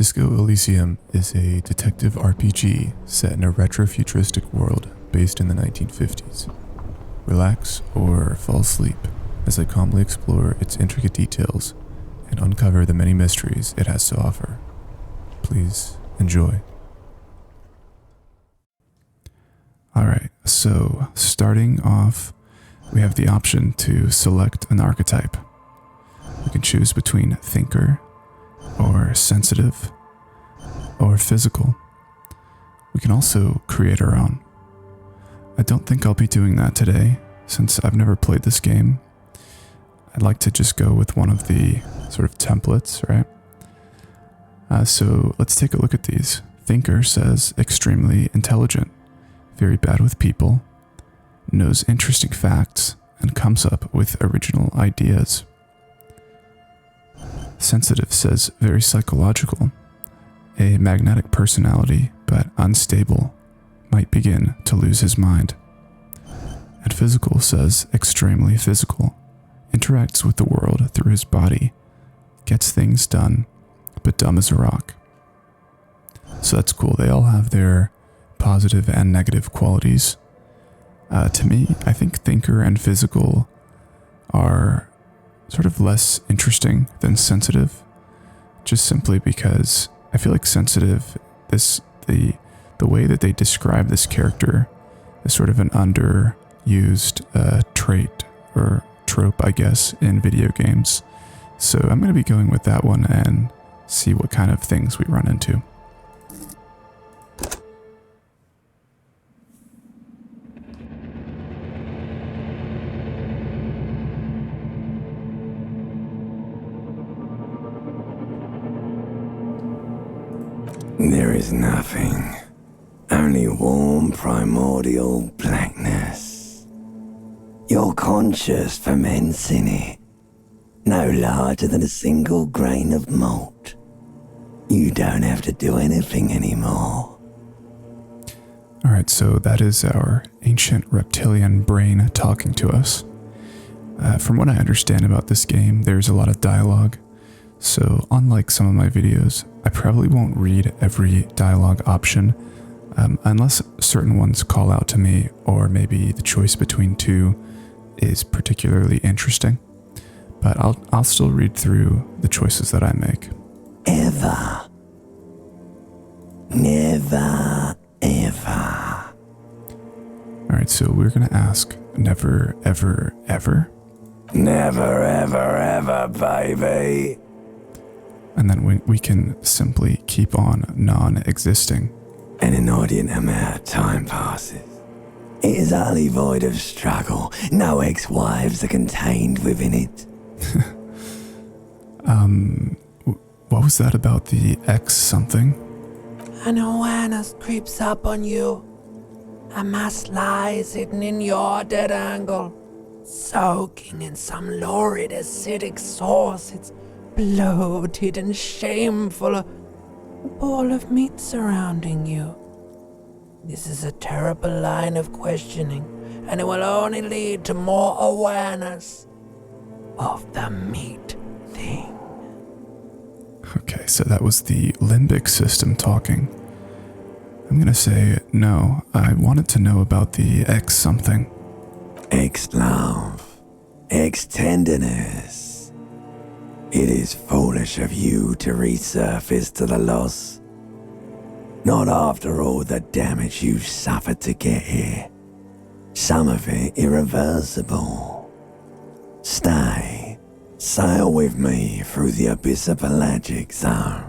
Disco Elysium is a detective RPG set in a retro-futuristic world based in the 1950s. Relax or fall asleep as I calmly explore its intricate details and uncover the many mysteries it has to offer. Please enjoy. Alright, so starting off, we have the option to select an archetype. We can choose between thinker, or sensitive, or physical. We can also create our own. I don't think I'll be doing that today, since I've never played this game. I'd like to just go with one of the sort of templates, right? So let's take a look at these. Thinker says extremely intelligent, very bad with people, knows interesting facts, and comes up with original ideas. Sensitive says very psychological, a magnetic personality, but unstable, might begin to lose his mind. And physical says extremely physical, interacts with the world through his body, gets things done, but dumb as a rock. So that's cool. They all have their positive and negative qualities. To me, I think thinker and physical are sort of less interesting than sensitive, just simply because I feel like sensitive, the way that they describe this character is sort of an underused trait or trope, I guess, in video games. So I'm going to be going with that one and see what kind of things we run into. There is nothing, only warm primordial blackness. You're conscious ferments in it, no larger than a single grain of malt. You don't have to do anything anymore. Alright, so that is our ancient reptilian brain talking to us. From what I understand about this game, there's a lot of dialogue. So unlike some of my videos, I probably won't read every dialogue option unless certain ones call out to me, or maybe the choice between two is particularly interesting. But I'll still read through the choices that I make. Ever. Never, ever. Alright, so we're gonna ask never, ever, ever. Never, ever, ever, baby. And then we can simply keep on non-existing. An inordinate amount of time passes. It is utterly void of struggle. No ex-wives are contained within it. What was that about the X something? An awareness creeps up on you. A mass lies hidden in your dead angle, soaking in some lurid acidic sauce. It's bloated and shameful, a ball of meat surrounding you. This is a terrible line of questioning, and it will only lead to more awareness of the meat thing. Okay, so that was the limbic system talking. I'm gonna say no. I wanted to know about the X something. Ex-love. Ex-tenderness. It is foolish of you to resurface to the loss. Not after all the damage you've suffered to get here. Some of it irreversible. Stay. Sail with me through the abyssopelagic zone.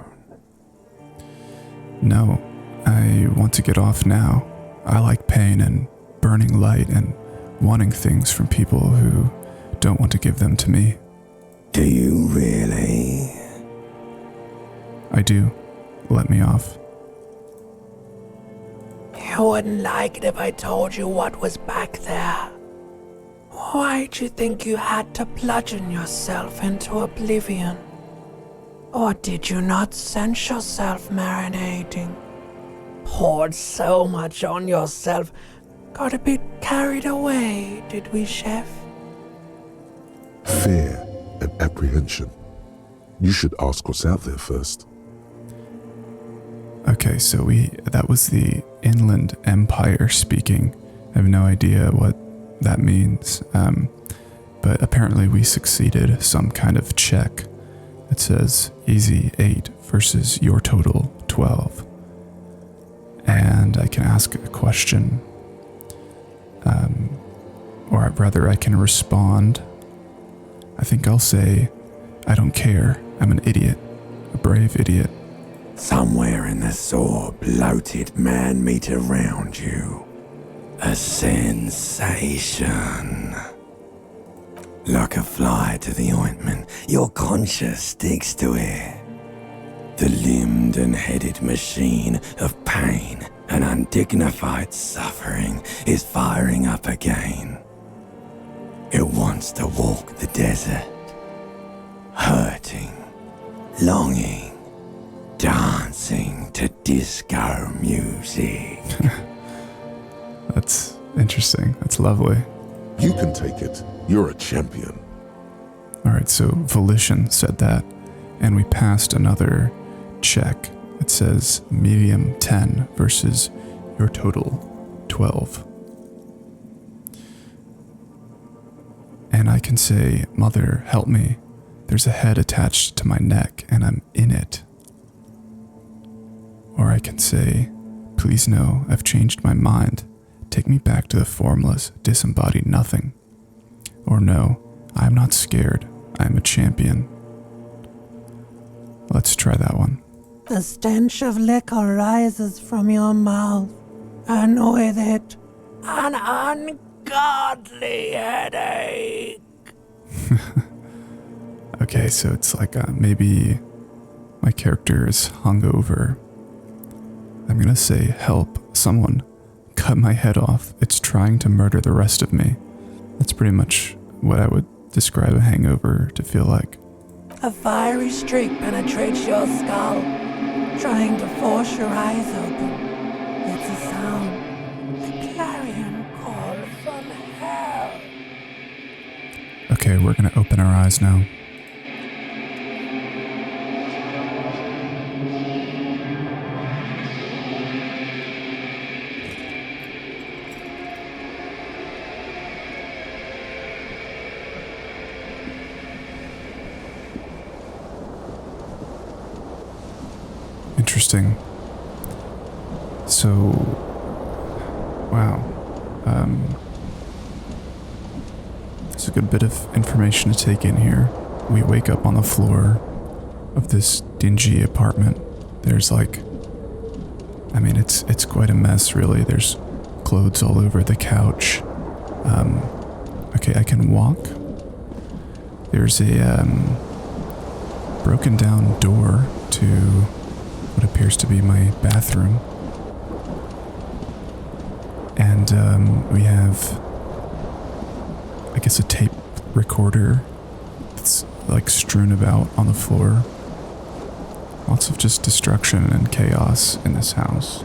No, I want to get off now. I like pain and burning light and wanting things from people who don't want to give them to me. Do you really? I do. Let me off. You wouldn't like it if I told you what was back there. Why'd you think you had to bludgeon yourself into oblivion? Or did you not sense yourself marinating? Poured so much on yourself, got a bit carried away, did we, Chef? Fear and apprehension. You should ask what's out there first. Okay, so that was the Inland Empire speaking. I have no idea what that means, but apparently we succeeded some kind of check. It says easy 8 versus your total 12. And I can ask a question, or rather I can respond. I think I'll say, I don't care, I'm an idiot, a brave idiot. Somewhere in the sore, bloated man meat around you. A sensation. Like a fly to the ointment, your conscience sticks to it. The limbed and headed machine of pain and undignified suffering is firing up again. It wants to walk the desert, hurting, longing, dancing to disco music. That's interesting. That's lovely. You can take it. You're a champion. All right, so Volition said that, and we passed another check. It says medium 10 versus your total 12. And I can say, Mother, help me. There's a head attached to my neck, and I'm in it. Or I can say, please no, I've changed my mind. Take me back to the formless, disembodied nothing. Or no, I am not scared. I am a champion. Let's try that one. The stench of liquor rises from your mouth, and with it, an ungodly headache. Okay, so it's like maybe my character is hungover. I'm gonna say, help, someone, cut my head off. It's trying to murder the rest of me. That's pretty much what I would describe a hangover to feel like. A fiery streak penetrates your skull, trying to force your eyes open. It's a sound, a clarion call from hell. Okay, we're gonna open our eyes now. Interesting. So, wow. There's a good bit of information to take in here. We wake up on the floor of this dingy apartment. There's it's quite a mess, really. There's clothes all over the couch. Okay, I can walk. There's a broken down door to what appears to be my bathroom. And we have, I guess, a tape recorder that's like strewn about on the floor. Lots of just destruction and chaos in this house.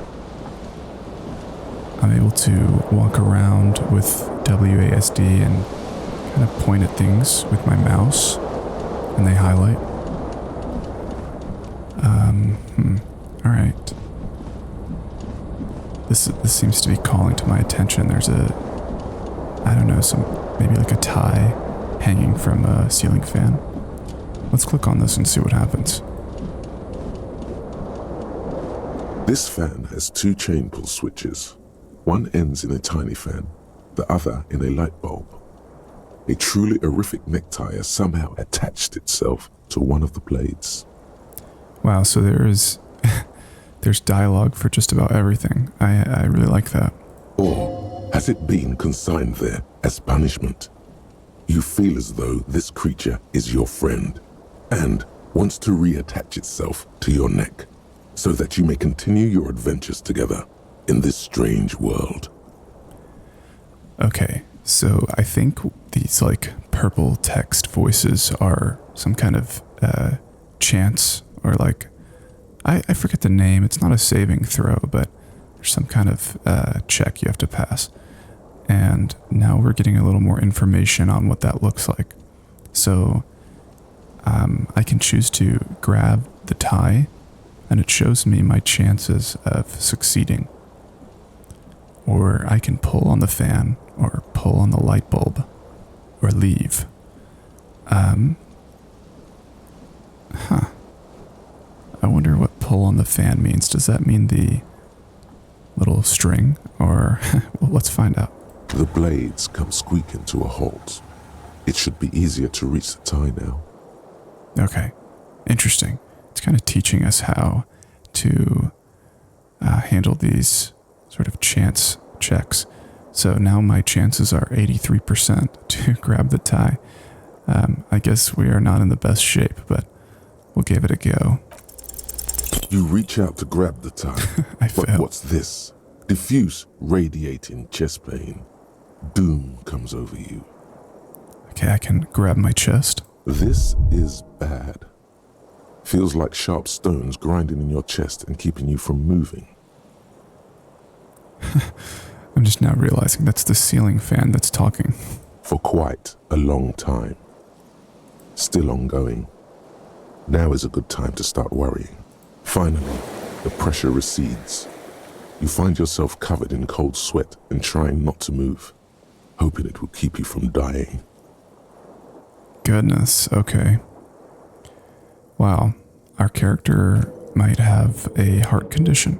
I'm able to walk around with WASD and kind of point at things with my mouse, and they highlight. All right. This seems to be calling to my attention. There's maybe like a tie hanging from a ceiling fan. Let's click on this and see what happens. This fan has 2 chain pull switches. One ends in a tiny fan, the other in a light bulb. A truly horrific necktie has somehow attached itself to one of the blades. Wow, so there's dialogue for just about everything. I really like that. Or has it been consigned there as punishment? You feel as though this creature is your friend and wants to reattach itself to your neck so that you may continue your adventures together in this strange world. Okay, so I think these purple text voices are some kind of chants, or I forget the name. It's not a saving throw, but there's some kind of check you have to pass. And now we're getting a little more information on what that looks like. So I can choose to grab the tie, and it shows me my chances of succeeding. Or I can pull on the fan, or pull on the light bulb, or leave. I wonder what pull on the fan means. Does that mean the little string, or well, let's find out. The blades come squeaking to a halt. It should be easier to reach the tie now. Okay, interesting. It's kind of teaching us how to handle these sort of chance checks. So now my chances are 83% to grab the tie. I guess we are not in the best shape, but we'll give it a go. You reach out to grab the tie, I but fail. what's this? Diffuse, radiating chest pain. Doom comes over you. Okay, I can grab my chest. This is bad. Feels like sharp stones grinding in your chest and keeping you from moving. I'm just now realizing that's the ceiling fan that's talking. For quite a long time. Still ongoing. Now is a good time to start worrying. Finally, the pressure recedes. You find yourself covered in cold sweat and trying not to move, hoping it will keep you from dying. Goodness, okay. Wow, our character might have a heart condition.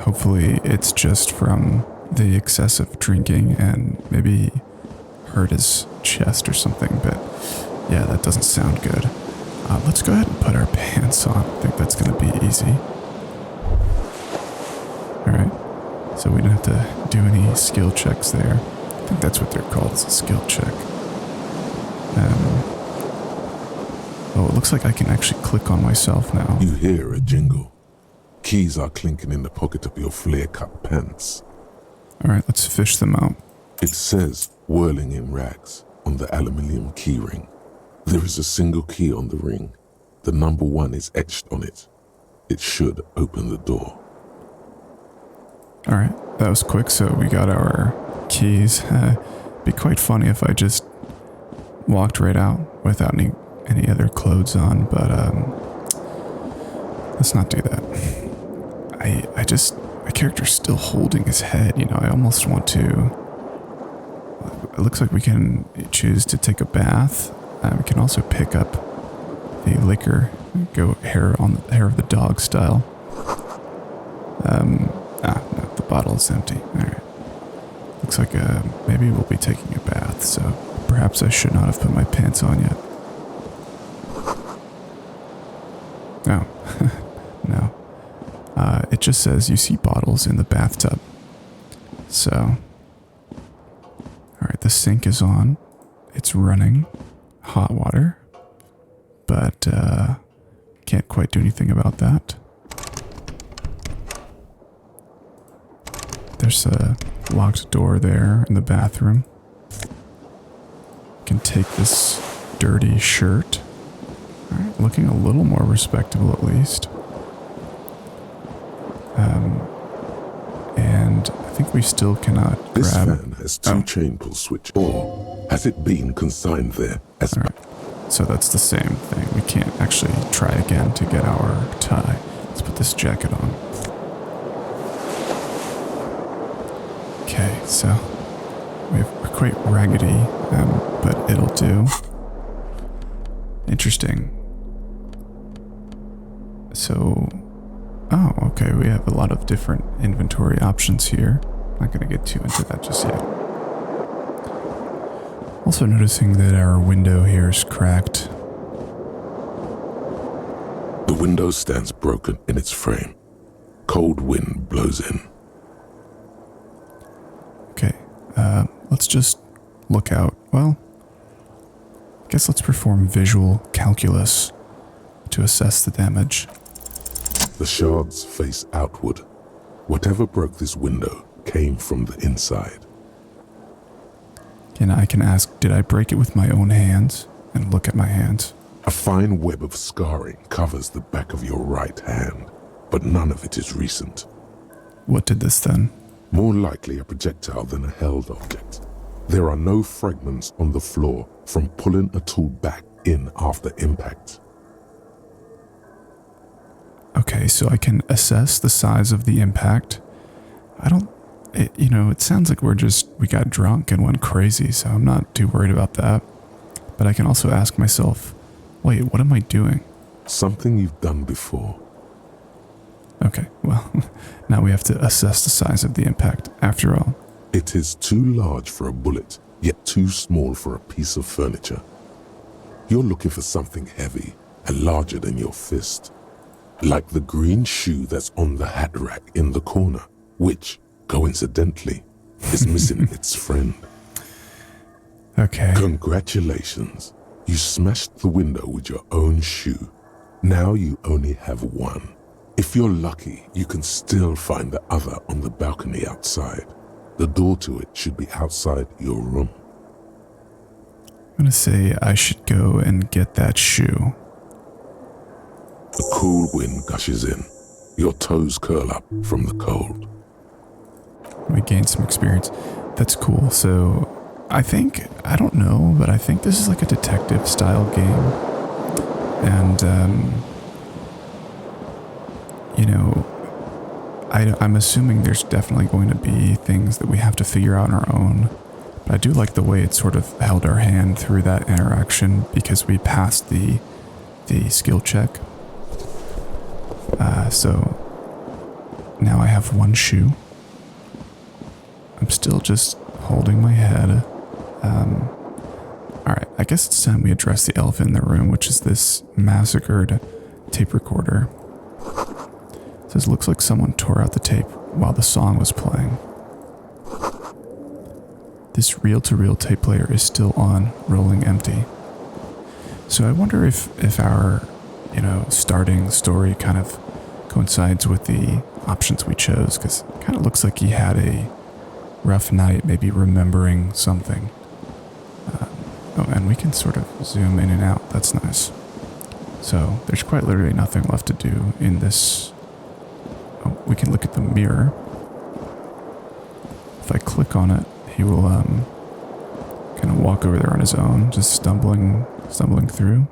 Hopefully it's just from the excessive drinking and maybe hurt his chest or something, but yeah, that doesn't sound good. Let's go ahead and put our pants on. I think that's going to be easy. Alright, so we don't have to do any skill checks there. I think that's what they're called, is a skill check. Oh, it looks like I can actually click on myself now. You hear a jingle. Keys are clinking in the pocket of your flare-cut pants. Alright, let's fish them out. It says, whirling in rags, on the aluminium key ring. There is a single key on the ring. The number 1 is etched on it. It should open the door. Alright, that was quick, so we got our keys. Be quite funny if I just walked right out without any other clothes on, but let's not do that. My character's still holding his head, you know, I almost want to. It looks like we can choose to take a bath. We can also pick up the liquor, go hair of the dog style. No, the bottle is empty. Alright. Looks like maybe we'll be taking a bath, so perhaps I should not have put my pants on yet. No. No. It just says you see bottles in the bathtub. So. Alright, the sink is on. It's running. Hot water. But, can't quite do anything about that. There's a locked door there in the bathroom. Can take this dirty shirt. Alright, looking a little more respectable at least. And I think we still cannot grab... This fan has 2 chain pull switch, or has it been consigned there as... Alright, so that's the same thing. We can't actually try again to get our tie. Let's put this jacket on. Okay, so we're quite raggedy, but it'll do. Interesting. So, oh, okay, we have a lot of different inventory options here. Not gonna get too into that just yet. Also noticing that our window here is cracked. The window stands broken in its frame. Cold wind blows in. Okay, let's just look out. Well, I guess let's perform visual calculus to assess the damage. The shards face outward. Whatever broke this window came from the inside. And I can ask, did I break it with my own hands? And look at my hands. A fine web of scarring covers the back of your right hand, but none of it is recent. What did this then? More likely a projectile than a held object. There are no fragments on the floor from pulling a tool back in after impact. Okay, so I can assess the size of the impact. It sounds like we got drunk and went crazy, so I'm not too worried about that. But I can also ask myself, wait, what am I doing? Something you've done before. Okay, well, now we have to assess the size of the impact, after all. It is too large for a bullet, yet too small for a piece of furniture. You're looking for something heavy and larger than your fist. Like the green shoe that's on the hat rack in the corner, which, coincidentally, is missing its friend. Okay. Congratulations. You smashed the window with your own shoe. Now you only have one. If you're lucky, you can still find the other on the balcony outside. The door to it should be outside your room. I'm going to say I should go and get that shoe. A cool wind gushes in. Your toes curl up from the cold. We gained some experience. That's cool. So I don't know, but I think this is like a detective style game. And, I'm assuming there's definitely going to be things that we have to figure out on our own. But I do like the way it sort of held our hand through that interaction because we passed the skill check. So now I have one shoe. I'm still just holding my head. Alright, I guess it's time we address the elephant in the room, which is this massacred tape recorder. It says, looks like someone tore out the tape while the song was playing. This reel-to-reel tape player is still on, rolling empty. So I wonder if our, starting story kind of coincides with the options we chose, because it kind of looks like he had a rough night, maybe remembering something. And we can sort of zoom in and out. That's nice. So there's quite literally nothing left to do in this. Oh, we can look at the mirror. If I click on it, he will kind of walk over there on his own, just stumbling through.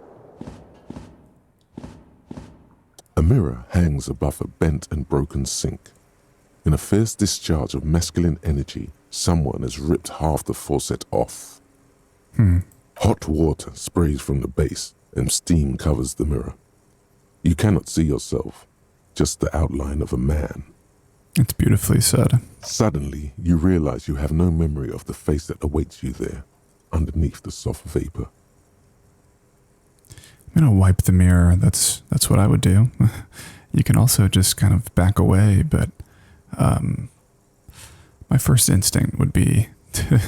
A mirror hangs above a bent and broken sink. In a fierce discharge of masculine energy, someone has ripped half the faucet off. Hot water sprays from the base and steam covers the mirror. You cannot see yourself, just the outline of a man. It's beautifully said. Suddenly, you realize you have no memory of the face that awaits you there, underneath the soft vapor. I'm gonna wipe the mirror. That's what I would do. You can also just kind of back away, but my first instinct would be to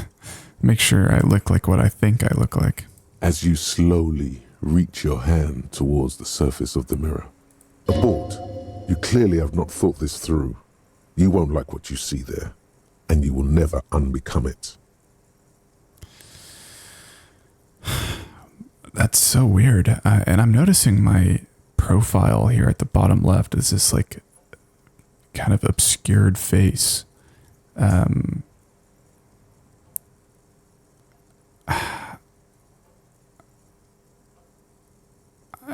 make sure I look like what I think I look like. As you slowly reach your hand towards the surface of the mirror. Abort. You clearly have not thought this through. You won't like what you see there, and you will never unbecome it. That's so weird. And I'm noticing my profile here at the bottom left is this like kind of obscured face.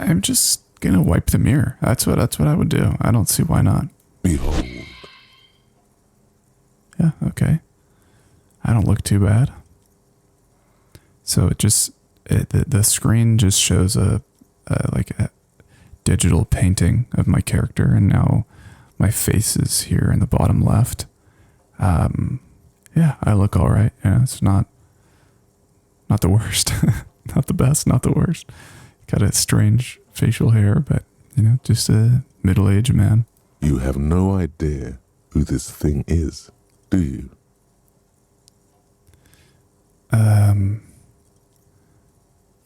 I'm just gonna wipe the mirror. That's what I would do. I don't see why not. Behold. Yeah, okay. I don't look too bad. So the screen just shows a digital painting of my character, and now my face is here in the bottom left. Yeah, I look all right. Yeah, it's not the worst, not the best, not the worst. Got a strange facial hair, but just a middle-aged man. You have no idea who this thing is, do you?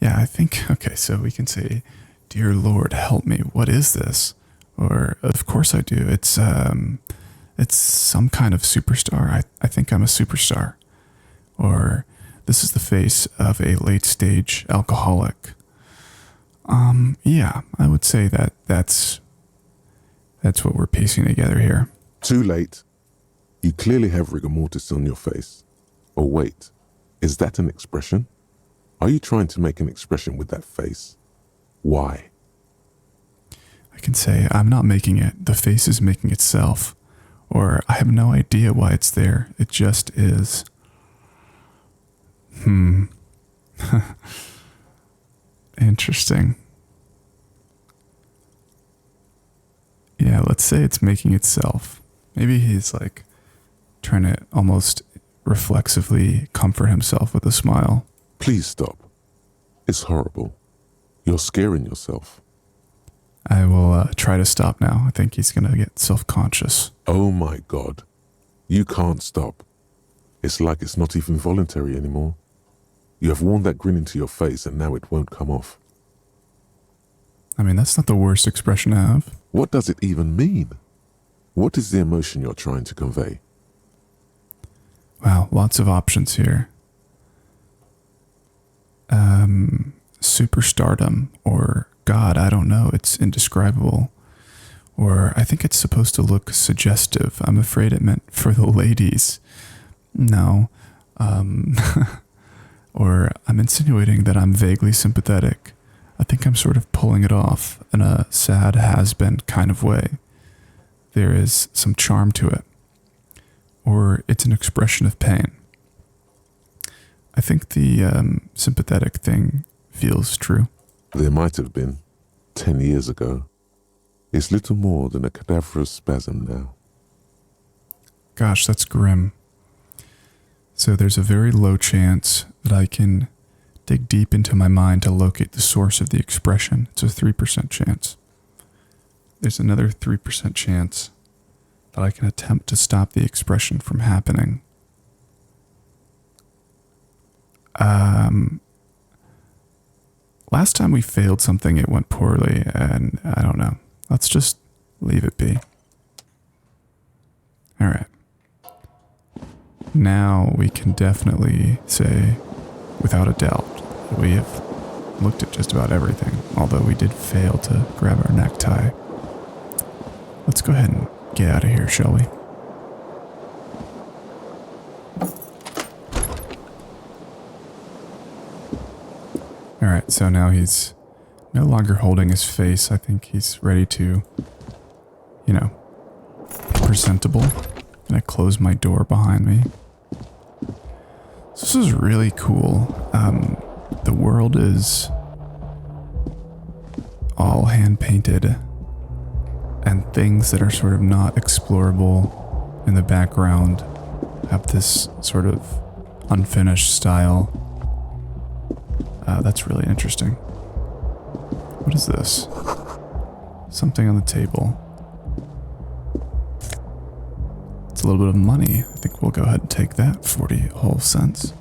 Yeah, I think, okay, so we can say, "Dear Lord, help me, what is this?" Or, "Of course I do, it's some kind of superstar, I think I'm a superstar." Or, "This is the face of a late-stage alcoholic." Yeah, I would say that's what we're piecing together here. Too late. You clearly have rigor mortis on your face. Or wait, is that an expression? Are you trying to make an expression with that face? Why? I can say, I'm not making it. The face is making itself. Or I have no idea why it's there. It just is. Interesting. Yeah, let's say it's making itself. Maybe he's like trying to almost reflexively comfort himself with a smile. Please stop. It's horrible. You're scaring yourself. I will try to stop now. I think he's going to get self-conscious. Oh my God. You can't stop. It's like it's not even voluntary anymore. You have worn that grin into your face and now it won't come off. I mean, that's not the worst expression to have. What does it even mean? What is the emotion you're trying to convey? Wow, lots of options here. Superstardom, or God, I don't know, it's indescribable. Or I think it's supposed to look suggestive. I'm afraid it meant for the ladies. No. Or I'm insinuating that I'm vaguely sympathetic. I think I'm sort of pulling it off in a sad has-been kind of way. There is some charm to it. Or it's an expression of pain. I think the sympathetic thing feels true. There might have been 10 years ago. It's little more than a cadaverous spasm now. Gosh, that's grim. So there's a very low chance that I can dig deep into my mind to locate the source of the expression. It's a 3% chance. There's another 3% chance that I can attempt to stop the expression from happening. Last time we failed something, it went poorly, and I don't know. Let's just leave it be. All right. Now we can definitely say, without a doubt, that we have looked at just about everything, although we did fail to grab our necktie. Let's go ahead and get out of here, shall we? Alright, so now he's no longer holding his face. I think he's ready to, be presentable. I'm gonna close my door behind me. This is really cool. The world is all hand-painted, and things that are sort of not explorable in the background have this sort of unfinished style. That's really interesting. What is this? Something on the table. It's a little bit of money. I think we'll go ahead and take that. 40 whole cents.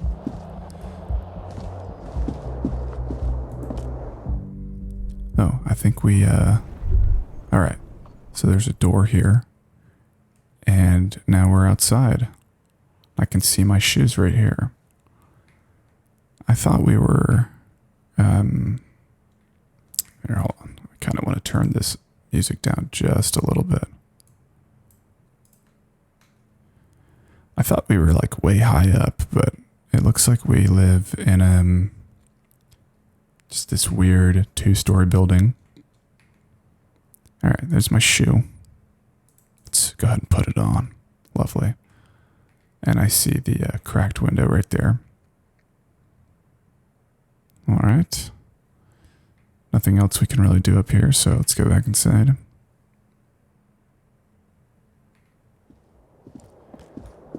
Oh, I think we, alright. So there's a door here. And now we're outside. I can see my shoes right here. I thought we were, here, hold on. I kind of want to turn this music down just a little bit. I thought we were like way high up, but it looks like we live in, just this weird 2-story building. All right, there's my shoe. Let's go ahead and put it on. Lovely. And I see the cracked window right there. All right. Nothing else we can really do up here, so let's go back inside.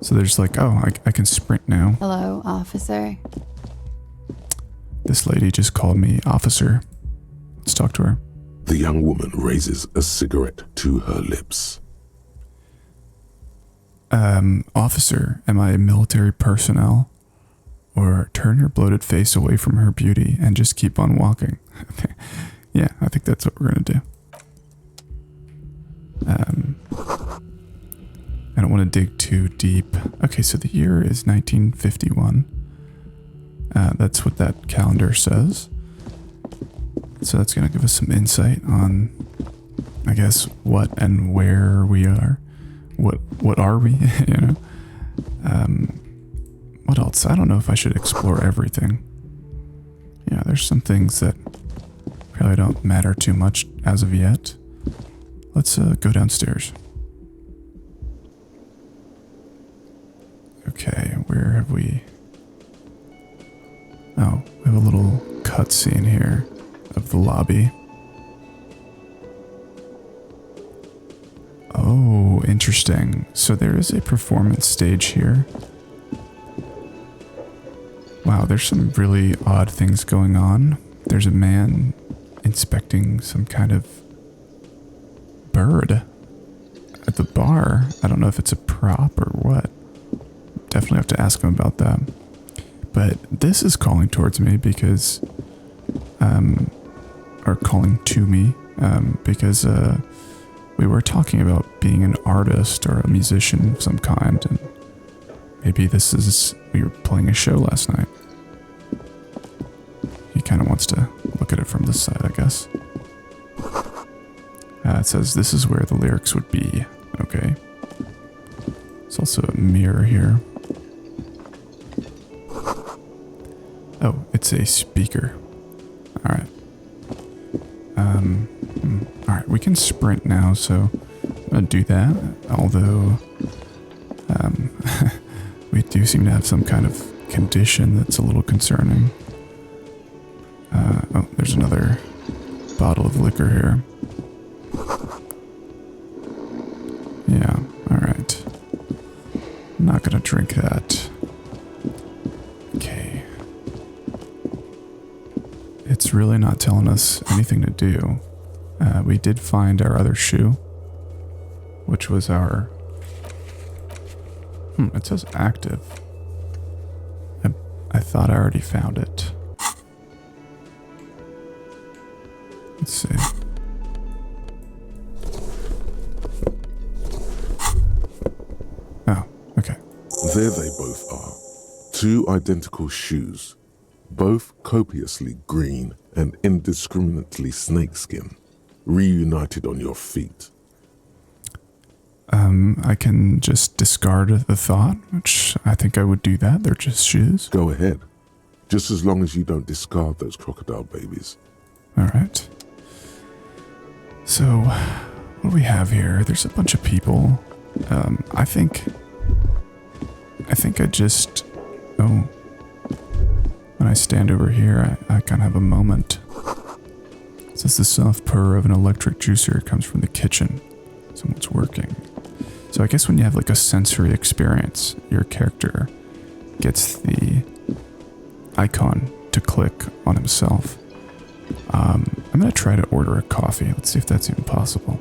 So there's like, oh, I can sprint now. Hello, officer. This lady just called me officer. Let's talk to her. The young woman raises a cigarette to her lips. Officer, am I military personnel? Or turn your bloated face away from her beauty and just keep on walking. Yeah, I think that's what we're going to do. I don't want to dig too deep. Okay, so the year is 1951. That's what that calendar says. So that's going to give us some insight on, I guess, what and where we are. What are we, What else? I don't know if I should explore everything. Yeah, there's some things that probably don't matter too much as of yet. Let's go downstairs. Okay, where have we... Oh, we have a little cutscene here of the lobby. Oh, interesting. So there is a performance stage here. Wow, there's some really odd things going on. There's a man inspecting some kind of bird at the bar. I don't know if it's a prop or what. Definitely have to ask him about that. But this is calling towards me because, or calling to me, because we were talking about being an artist or a musician of some kind, and maybe this is, we were playing a show last night. He kind of wants to look at it from this side, I guess. It says this is where the lyrics would be. Okay. There's also a mirror here. Oh, it's a speaker. Alright. Alright, we can sprint now, so I'm gonna do that. Although, we do seem to have some kind of condition that's a little concerning. Oh, there's another bottle of liquor here. Yeah, alright. I'm not gonna drink that. Okay. It's really not telling us anything to do. We did find our other shoe, which was our... it says active. I thought I already found it. Let's see. Oh, okay. There they both are. Two identical shoes, both copiously green and indiscriminately snakeskin, reunited on your feet. I can just discard the thought, which I think I would do that. They're just shoes. Go ahead. Just as long as you don't discard those crocodile babies. All right. So, what do we have here? There's a bunch of people. I think I just... Oh. When I stand over here, I kind of have a moment. It says the soft purr of an electric juicer comes from the kitchen. Someone's working. So I guess when you have like a sensory experience, your character gets the icon to click on himself. I'm going to try to order a coffee. Let's see if that's even possible.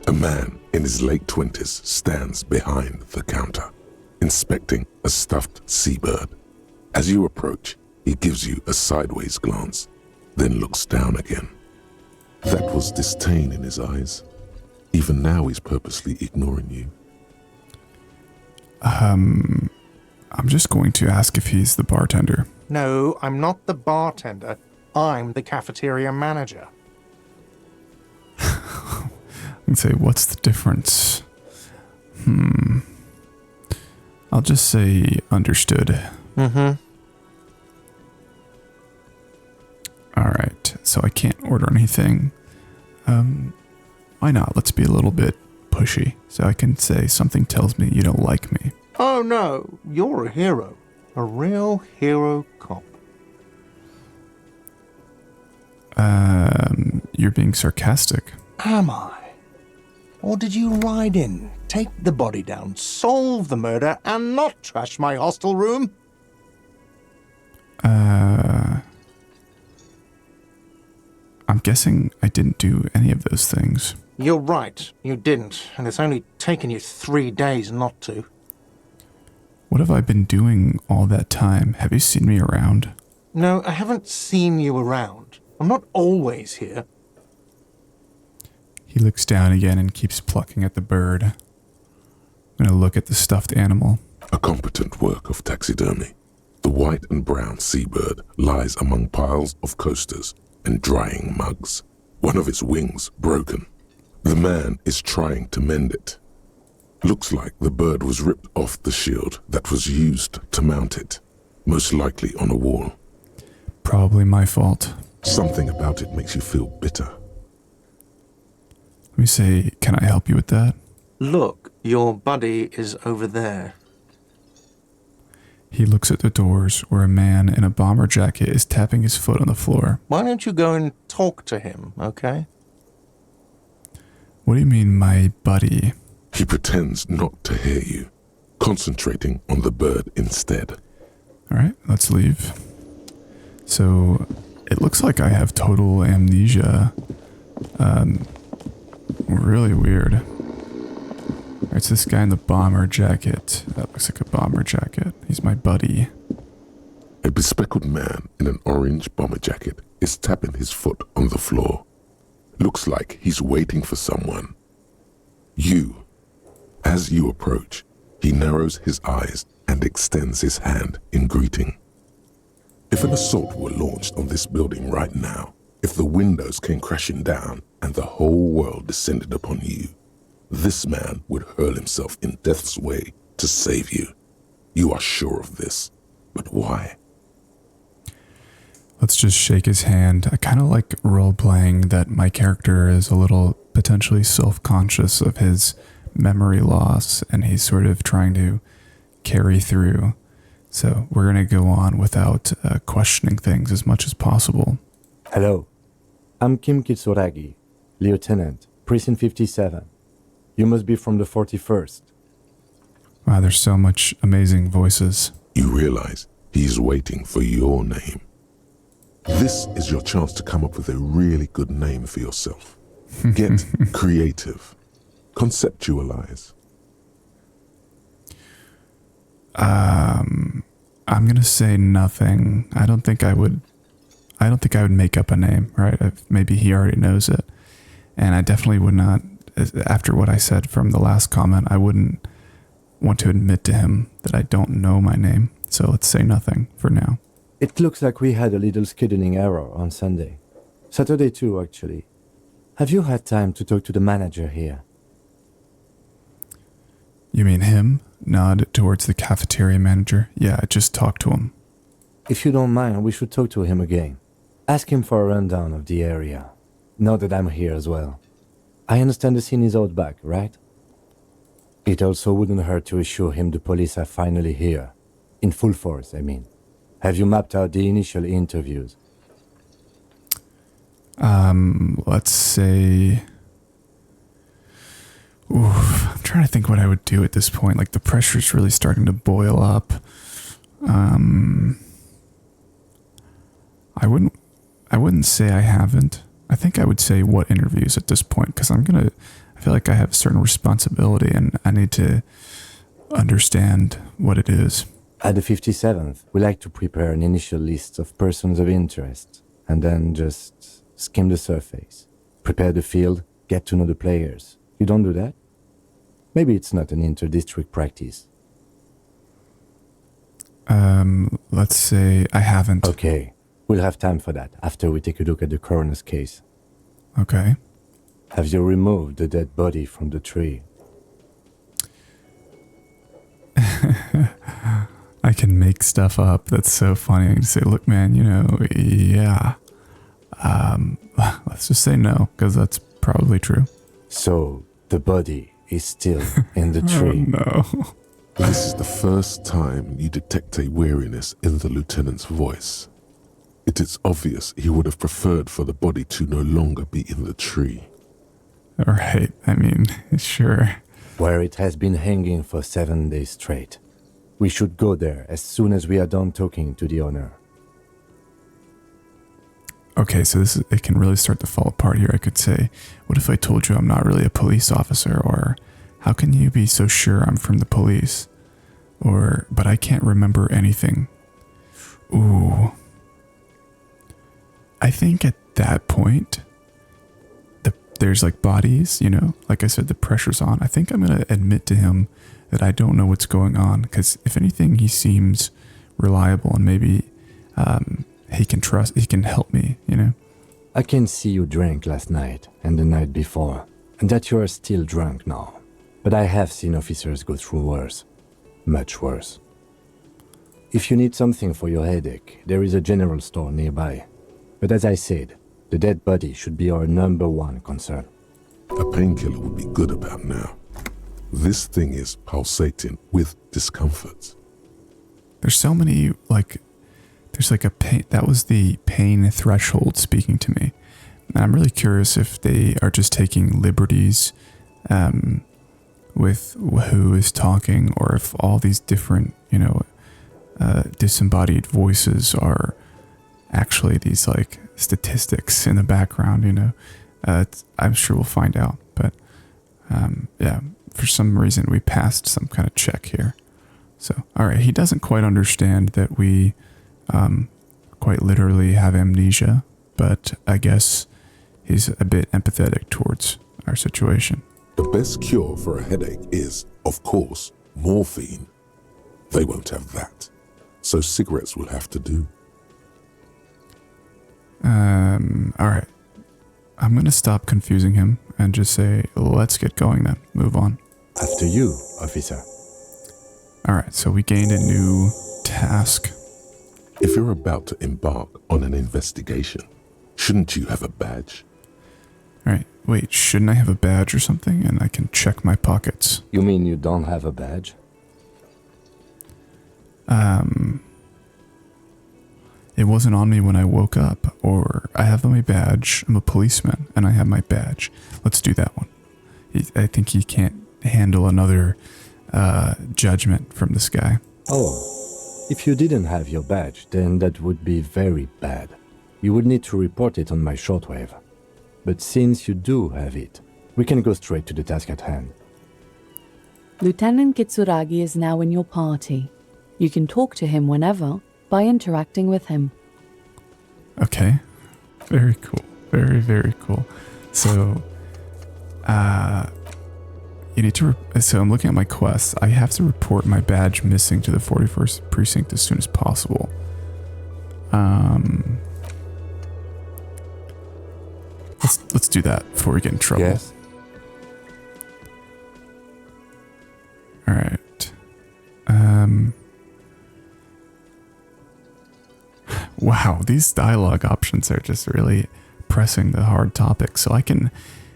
A man in his late 20s stands behind the counter, inspecting a stuffed seabird. As you approach, he gives you a sideways glance, then looks down again. That was disdain in his eyes. Even now he's purposely ignoring you. I'm just going to ask if he's the bartender. No, I'm not the bartender. I'm the cafeteria manager. And say, what's the difference? I'll just say understood. Mm-hmm. Alright, so I can't order anything. Why not? Let's be a little bit pushy. So I can say something tells me you don't like me. Oh no, you're a hero. A real hero cop. You're being sarcastic. Am I? Or did you ride in, take the body down, solve the murder, and not trash my hostel room? I'm guessing I didn't do any of those things. You're right, you didn't, and it's only taken you 3 days not to. What have I been doing all that time? Have you seen me around? No, I haven't seen you around. I'm not always here. He looks down again and keeps plucking at the bird. I'm gonna look at the stuffed animal. A competent work of taxidermy. The white and brown seabird lies among piles of coasters and drying mugs. One of its wings broken. The man is trying to mend it. Looks like the bird was ripped off the shield that was used to mount it, most likely on a wall. Probably my fault. Something about it makes you feel bitter. Let me say, can I help you with that? Look, your buddy is over there. He looks at the doors where a man in a bomber jacket is tapping his foot on the floor. Why don't you go and talk to him, okay? What do you mean, my buddy? He pretends not to hear you, concentrating on the bird instead. All right, let's leave. So it looks like I have total amnesia. Really weird. It's this guy in the bomber jacket. That looks like a bomber jacket. He's my buddy. A bespectacled man in an orange bomber jacket is tapping his foot on the floor. Looks like he's waiting for someone. As you approach, he narrows his eyes and extends his hand in greeting. If an assault were launched on this building right now, if the windows came crashing down and the whole world descended upon you, this man would hurl himself in death's way to save you. You are sure of this, but why? Let's just shake his hand. I kind of like role-playing that my character is a little potentially self-conscious of his memory loss, and he's sort of trying to carry through. So we're going to go on without questioning things as much as possible. Hello, I'm Kim Kitsuragi, Lieutenant, Precinct 57. You must be from the 41st. Wow, there's so much amazing voices. You realize he's waiting for your name. This is your chance to come up with a really good name for yourself. Get creative. Conceptualize. I'm gonna say nothing. I don't think I would make up a name, right? Maybe he already knows it. And I definitely would not, after what I said from the last comment, I wouldn't want to admit to him that I don't know my name. So let's say nothing for now. It looks like we had a little scheduling error on Sunday. Saturday too, actually. Have you had time to talk to the manager here? You mean him? Nod towards the cafeteria manager. Yeah, I just talked to him. If you don't mind, we should talk to him again. Ask him for a rundown of the area. Now that I'm here as well. I understand the scene is out back, right? It also wouldn't hurt to assure him the police are finally here. In full force, I mean. Have you mapped out the initial interviews? Let's say... Oof, I'm trying to think what I would do at this point. Like, the pressure's really starting to boil up. I wouldn't say I haven't. I think I would say what interviews at this point, because I feel like I have a certain responsibility and I need to understand what it is. At the 57th, we like to prepare an initial list of persons of interest, and then just skim the surface. Prepare the field, get to know the players. You don't do that? Maybe it's not an inter-district practice. Let's say I haven't. Okay, we'll have time for that after we take a look at the coroner's case. Okay. Have you removed the dead body from the tree? I can make stuff up. That's so funny. I can say, look, man, yeah. Let's just say no, because that's probably true. So, the body is still in the tree. Oh, no. This is the first time you detect a weariness in the lieutenant's voice. It is obvious he would have preferred for the body to no longer be in the tree. All right. I mean, sure. Where it has been hanging for 7 days straight. We should go there as soon as we are done talking to the owner. Okay, so it can really start to fall apart here. I could say, what if I told you I'm not really a police officer? Or how can you be so sure I'm from the police? Or, but I can't remember anything. Ooh. I think at that point, there's like bodies, like I said, the pressure's on. I think I'm going to admit to him that I don't know what's going on. Because if anything, he seems reliable and maybe he can help me, I can see you drank last night and the night before, and that you are still drunk now. But I have seen officers go through worse. Much worse. If you need something for your headache, there is a general store nearby. But as I said, the dead body should be our #1 concern. a painkiller would be good about now. This thing is pulsating with discomfort. There's so many, like, there's like a pain, that was the pain threshold speaking to me. And I'm really curious if they are just taking liberties with who is talking, or if all these different, disembodied voices are actually these like statistics in the background, I'm sure we'll find out. But yeah, for some reason we passed some kind of check here. So, all right, he doesn't quite understand that we quite literally have amnesia, but I guess he's a bit empathetic towards our situation. The best cure for a headache is, of course, morphine. They won't have that, so cigarettes will have to do. All right. I'm going to stop confusing him and just say, let's get going then. Move on. After you, officer. All right, so we gained a new task. If you're about to embark on an investigation, shouldn't you have a badge? All right, wait, shouldn't I have a badge or something? And I can check my pockets. You mean you don't have a badge? It wasn't on me when I woke up, or I have my badge. I'm a policeman, and I have my badge. Let's do that one. I think he can't handle another judgment from this guy. Oh, if you didn't have your badge, then that would be very bad. You would need to report it on my shortwave. But since you do have it, we can go straight to the task at hand. Lieutenant Kitsuragi is now in your party. You can talk to him whenever by interacting with him. Okay. Very cool. Very, very cool. So, you need to, so I'm looking at my quests. I have to report my badge missing to the 41st precinct as soon as possible. Let's do that before we get in trouble. Yes. All right. Wow, these dialogue options are just really pressing the hard topic. So I can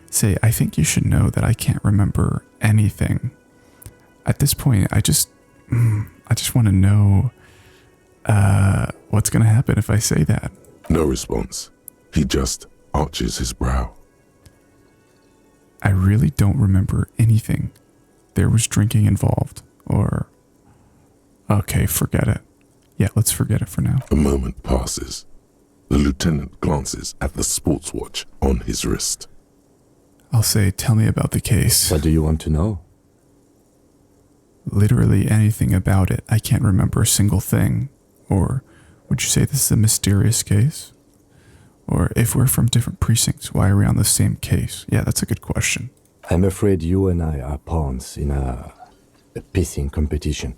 say, I think you should know that I can't remember anything. At this point, I just want to know what's going to happen if I say that. No response. He just arches his brow. I really don't remember anything. There was drinking involved, or... Okay, forget it. Yeah, let's forget it for now. A moment passes. The lieutenant glances at the sports watch on his wrist. I'll say, tell me about the case. What do you want to know? Literally anything about it. I can't remember a single thing. Or would you say this is a mysterious case? Or if we're from different precincts, why are we on the same case? Yeah, that's a good question. I'm afraid you and I are pawns in a pissing competition.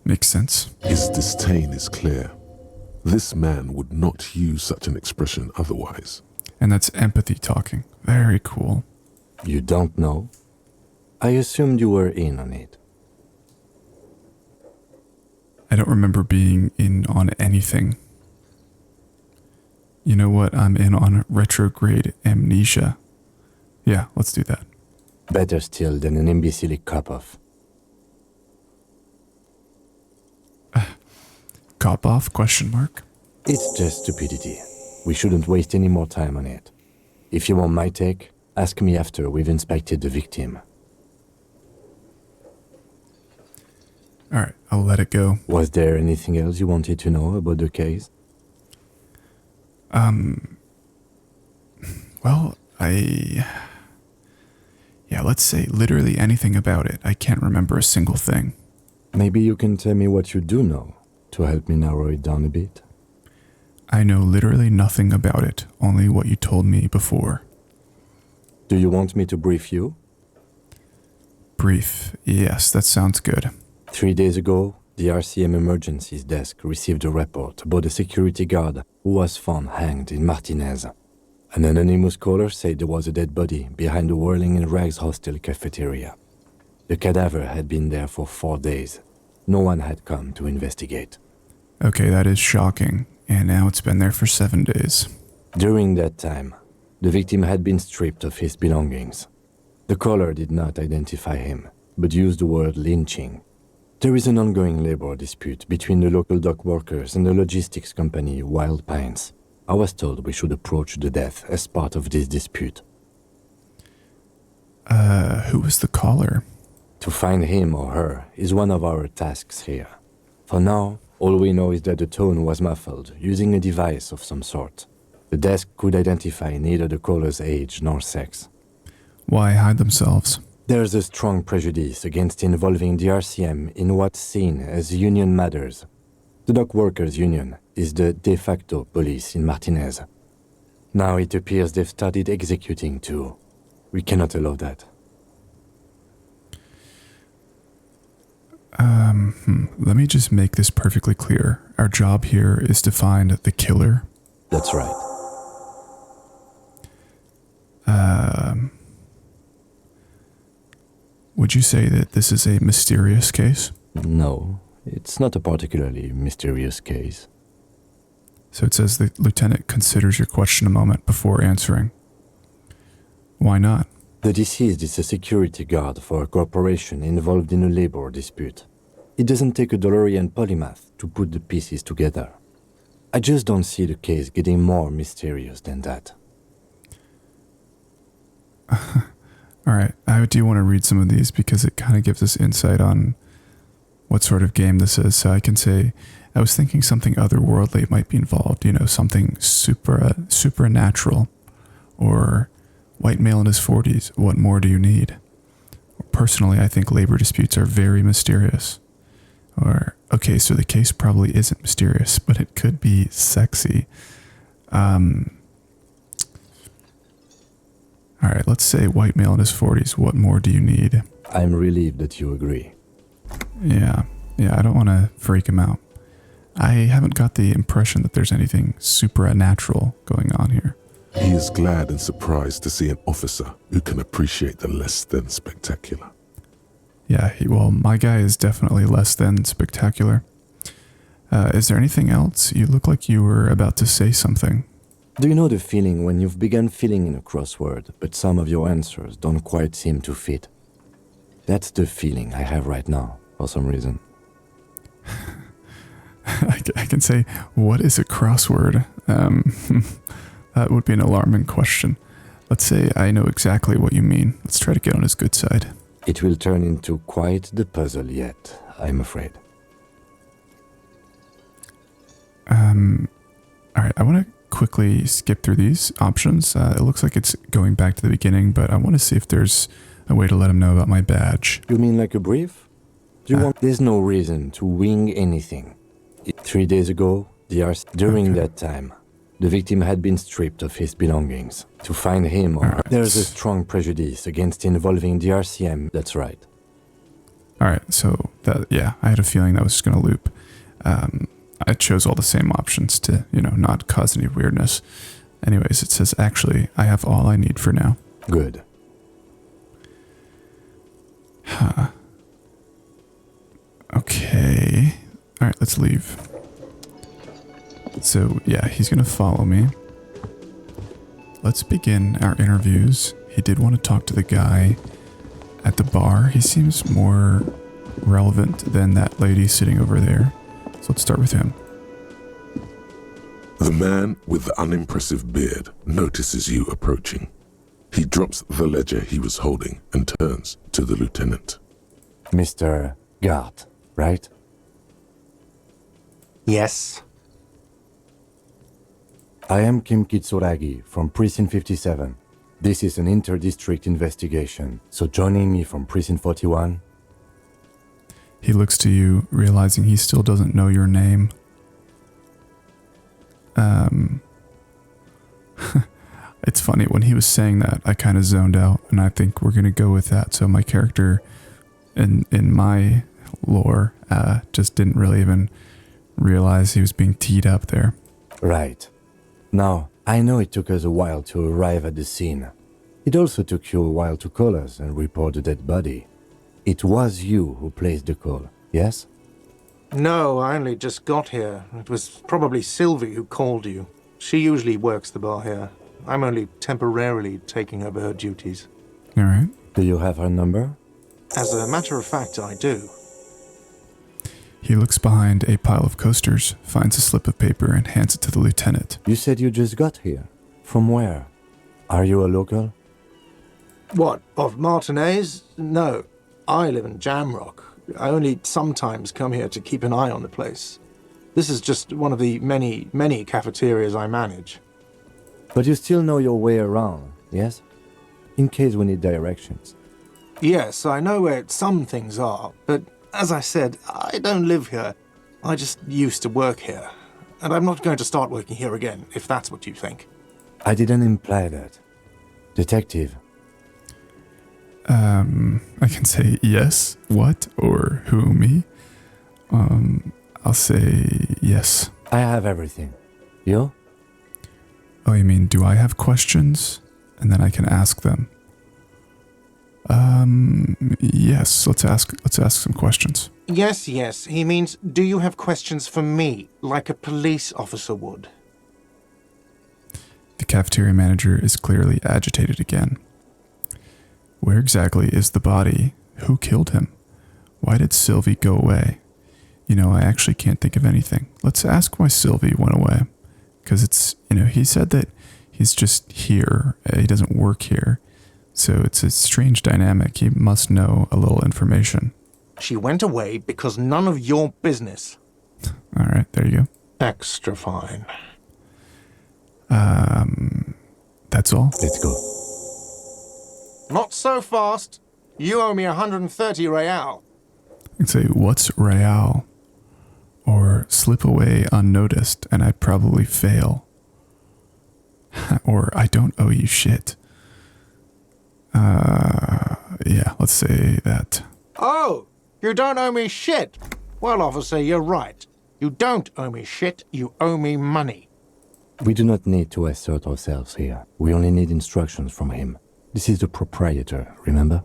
Makes sense. His disdain is clear. This man would not use such an expression otherwise. And that's empathy talking. Very cool. You don't know? I assumed you were in on it. I don't remember being in on anything. You know what? I'm in on retrograde amnesia. Yeah, let's do that. Better still than an imbecilic cop-off. Cop off? Question mark. It's just stupidity. We shouldn't waste any more time on it. If you want my take, ask me after we've inspected the victim. All right, I'll let it go. Was there anything else you wanted to know about the case? Well, yeah, let's say literally anything about it. I can't remember a single thing. Maybe you can tell me what you do know to help me narrow it down a bit. I know literally nothing about it, only what you told me before. Do you want me to brief you? Brief. Yes, that sounds good. 3 days ago, the RCM Emergencies Desk received a report about a security guard who was found hanged in Martinez. An anonymous caller said there was a dead body behind the Whirling in Rags hostel cafeteria. The cadaver had been there for 4 days. No one had come to investigate. Okay, that is shocking. And now it's been there for 7 days. During that time, The victim had been stripped of his belongings. The caller did not identify him, but used the word lynching. There is an ongoing labor dispute between the local dock workers and the logistics company Wild Pines. I was told we should approach the death as part of this dispute. Who was the caller? To find him or her is one of our tasks here. For now, all we know is that the tone was muffled, using a device of some sort. The desk could identify neither the caller's age nor sex. Why hide themselves? There's a strong prejudice against involving the RCM in what's seen as union matters. The dock workers' union is the de facto police in Martinez. Now it appears they've started executing too. We cannot allow that. Let me just make this perfectly clear. Our job here is to find the killer. That's right. Would you say that this is a mysterious case? No, it's not a particularly mysterious case. So it says the lieutenant considers your question a moment before answering. Why not? The deceased is a security guard for a corporation involved in a labor dispute. It doesn't take a DeLorean polymath to put the pieces together. I just don't see the case getting more mysterious than that. All right, I do want to read some of these because it kind of gives us insight on what sort of game this is. So I can say, I was thinking something otherworldly might be involved, something supernatural, or white male in his 40s, what more do you need? Personally, I think labor disputes are very mysterious. Or, okay, so the case probably isn't mysterious, but it could be sexy. All right, let's say white male in his 40s, what more do you need? I'm relieved that you agree. Yeah, I don't want to freak him out. I haven't got the impression that there's anything supernatural going on here. He is glad and surprised to see an officer who can appreciate the less than spectacular. Yeah, well, my guy is definitely less than spectacular. Is there anything else? You look like you were about to say something. Do you know the feeling when you've begun filling in a crossword, but some of your answers don't quite seem to fit? That's the feeling I have right now, for some reason. I can say, what is a crossword? That would be an alarming question. Let's say I know exactly what you mean. Let's try to get on his good side. It will turn into quite the puzzle yet, I'm afraid. All right, I want to quickly skip through these options. It looks like it's going back to the beginning, but I want to see if there's a way to let him know about my badge. You mean like a brief? There's no reason to wing anything. 3 days ago, during that time, the victim had been stripped of his belongings. To find him or her, there's a strong prejudice against involving the RCM. That's right. All right, so I had a feeling that was just going to loop. I chose all the same options to, not cause any weirdness. Anyways, it says, actually, I have all I need for now. Good. Okay. All right, let's leave. So, yeah, he's going to follow me. Let's begin our interviews. He did want to talk to the guy at the bar. He seems more relevant than that lady sitting over there. So let's start with him. The man with the unimpressive beard notices you approaching. He drops the ledger he was holding and turns to the lieutenant. Mr. Gart, right? Yes. I am Kim Kitsuragi from Precinct 57. This is an inter-district investigation, so joining me from Precinct 41... He looks to you, realizing he still doesn't know your name. It's funny, when he was saying that, I kind of zoned out, and I think we're going to go with that. So my character, in my lore, just didn't really even realize he was being teed up there. Right. Now, I know it took us a while to arrive at the scene. It also took you a while to call us and report the dead body. It was you who placed the call, yes? No, I only just got here. It was probably Sylvie who called you. She usually works the bar here. I'm only temporarily taking over her duties. All right. Do you have her number? As a matter of fact, I do. He looks behind a pile of coasters, finds a slip of paper, and hands it to the lieutenant. You said you just got here. From where? Are you a local? What, of Martinez? No. I live in Jamrock. I only sometimes come here to keep an eye on the place. This is just one of the many, many cafeterias I manage. But you still know your way around, yes? In case we need directions. Yes, I know where some things are, but as I said, I don't live here. I just used to work here. And I'm not going to start working here again, if that's what you think. I didn't imply that. Detective, I can say yes, what, or who, me. I'll say yes. I have everything. You? Oh, you mean, do I have questions? And then I can ask them. Yes, let's ask some questions. Yes, he means, do you have questions for me, like a police officer would? The cafeteria manager is clearly agitated again. Where exactly is the body? Who killed him? Why did Sylvie go away? You know, I actually can't think of anything. Let's ask why Sylvie went away. Because it's, he said that he's just here. He doesn't work here. So it's a strange dynamic. He must know a little information. She went away because none of your business. All right, there you go. Extra fine. That's all? Let's go. Not so fast. You owe me 130 real. I can say, what's Real? Or slip away unnoticed and I'd probably fail. Or I don't owe you shit. Yeah, let's say that. Oh, you don't owe me shit. Well, officer, you're right. You don't owe me shit, you owe me money. We do not need to assert ourselves here. We only need instructions from him. This is the proprietor, remember?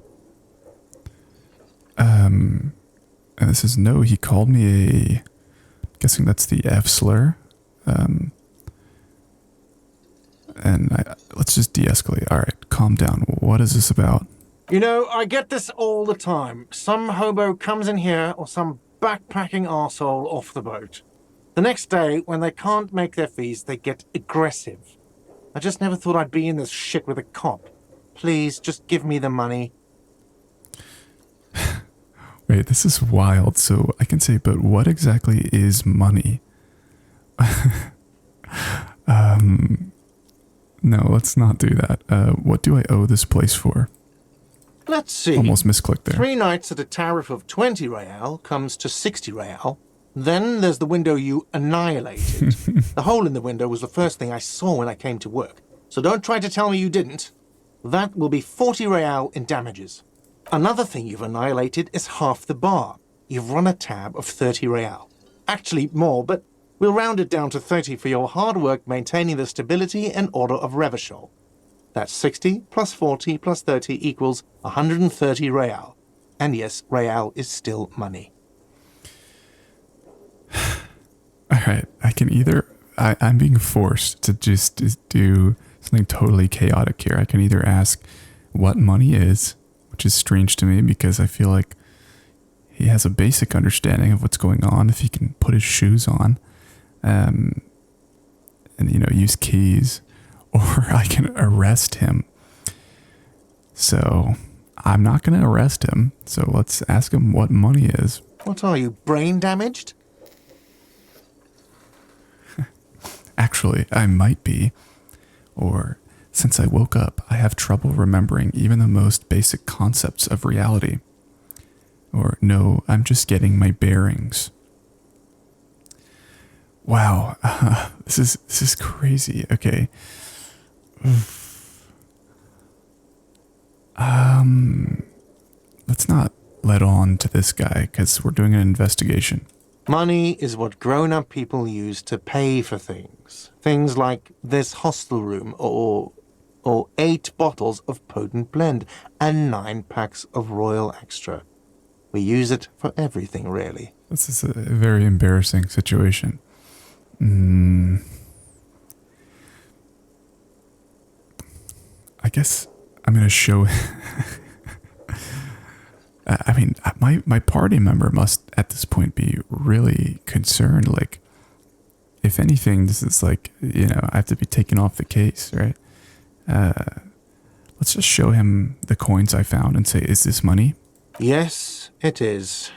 And this is no, he called me guessing that's the F slur. Let's just de-escalate. All right, calm down. What is this about? You know, I get this all the time. Some hobo comes in here or some backpacking arsehole off the boat. The next day, when they can't make their fees, they get aggressive. I just never thought I'd be in this shit with a cop. Please, just give me the money. Wait, this is wild. So I can say, but what exactly is money? No, let's not do that. What do I owe this place for? Let's see. Almost misclicked there. 3 nights at a tariff of 20 real comes to 60 real. Then there's the window you annihilated. The hole in the window was the first thing I saw when I came to work. So don't try to tell me you didn't. That will be 40 real in damages. Another thing you've annihilated is half the bar. You've run a tab of 30 real. Actually more, but we'll round it down to 30 for your hard work maintaining the stability and order of Revachol. That's 60 plus 40 plus 30 equals 130 real. And yes, real is still money. All right, I can either... I'm being forced to just do something totally chaotic here. I can either ask what money is, which is strange to me because I feel like he has a basic understanding of what's going on if he can put his shoes on and, use keys, or I can arrest him. So I'm not going to arrest him. So let's ask him what money is. What are you, brain damaged? Actually, I might be. Or, since I woke up, I have trouble remembering even the most basic concepts of reality. Or, no, I'm just getting my bearings. Wow, this is crazy. Okay. Let's not let on to this guy, because we're doing an investigation. Money is what grown-up people use to pay for things. Things like this hostel room, or 8 bottles of potent blend, and 9 packs of Royal Extra. We use it for everything, really. This is a very embarrassing situation. I guess I'm going to show... I mean, my party member must at this point be really concerned. Like, if anything, this is like, I have to be taken off the case, right? Let's just show him the coins I found and say, is this money? Yes, it is.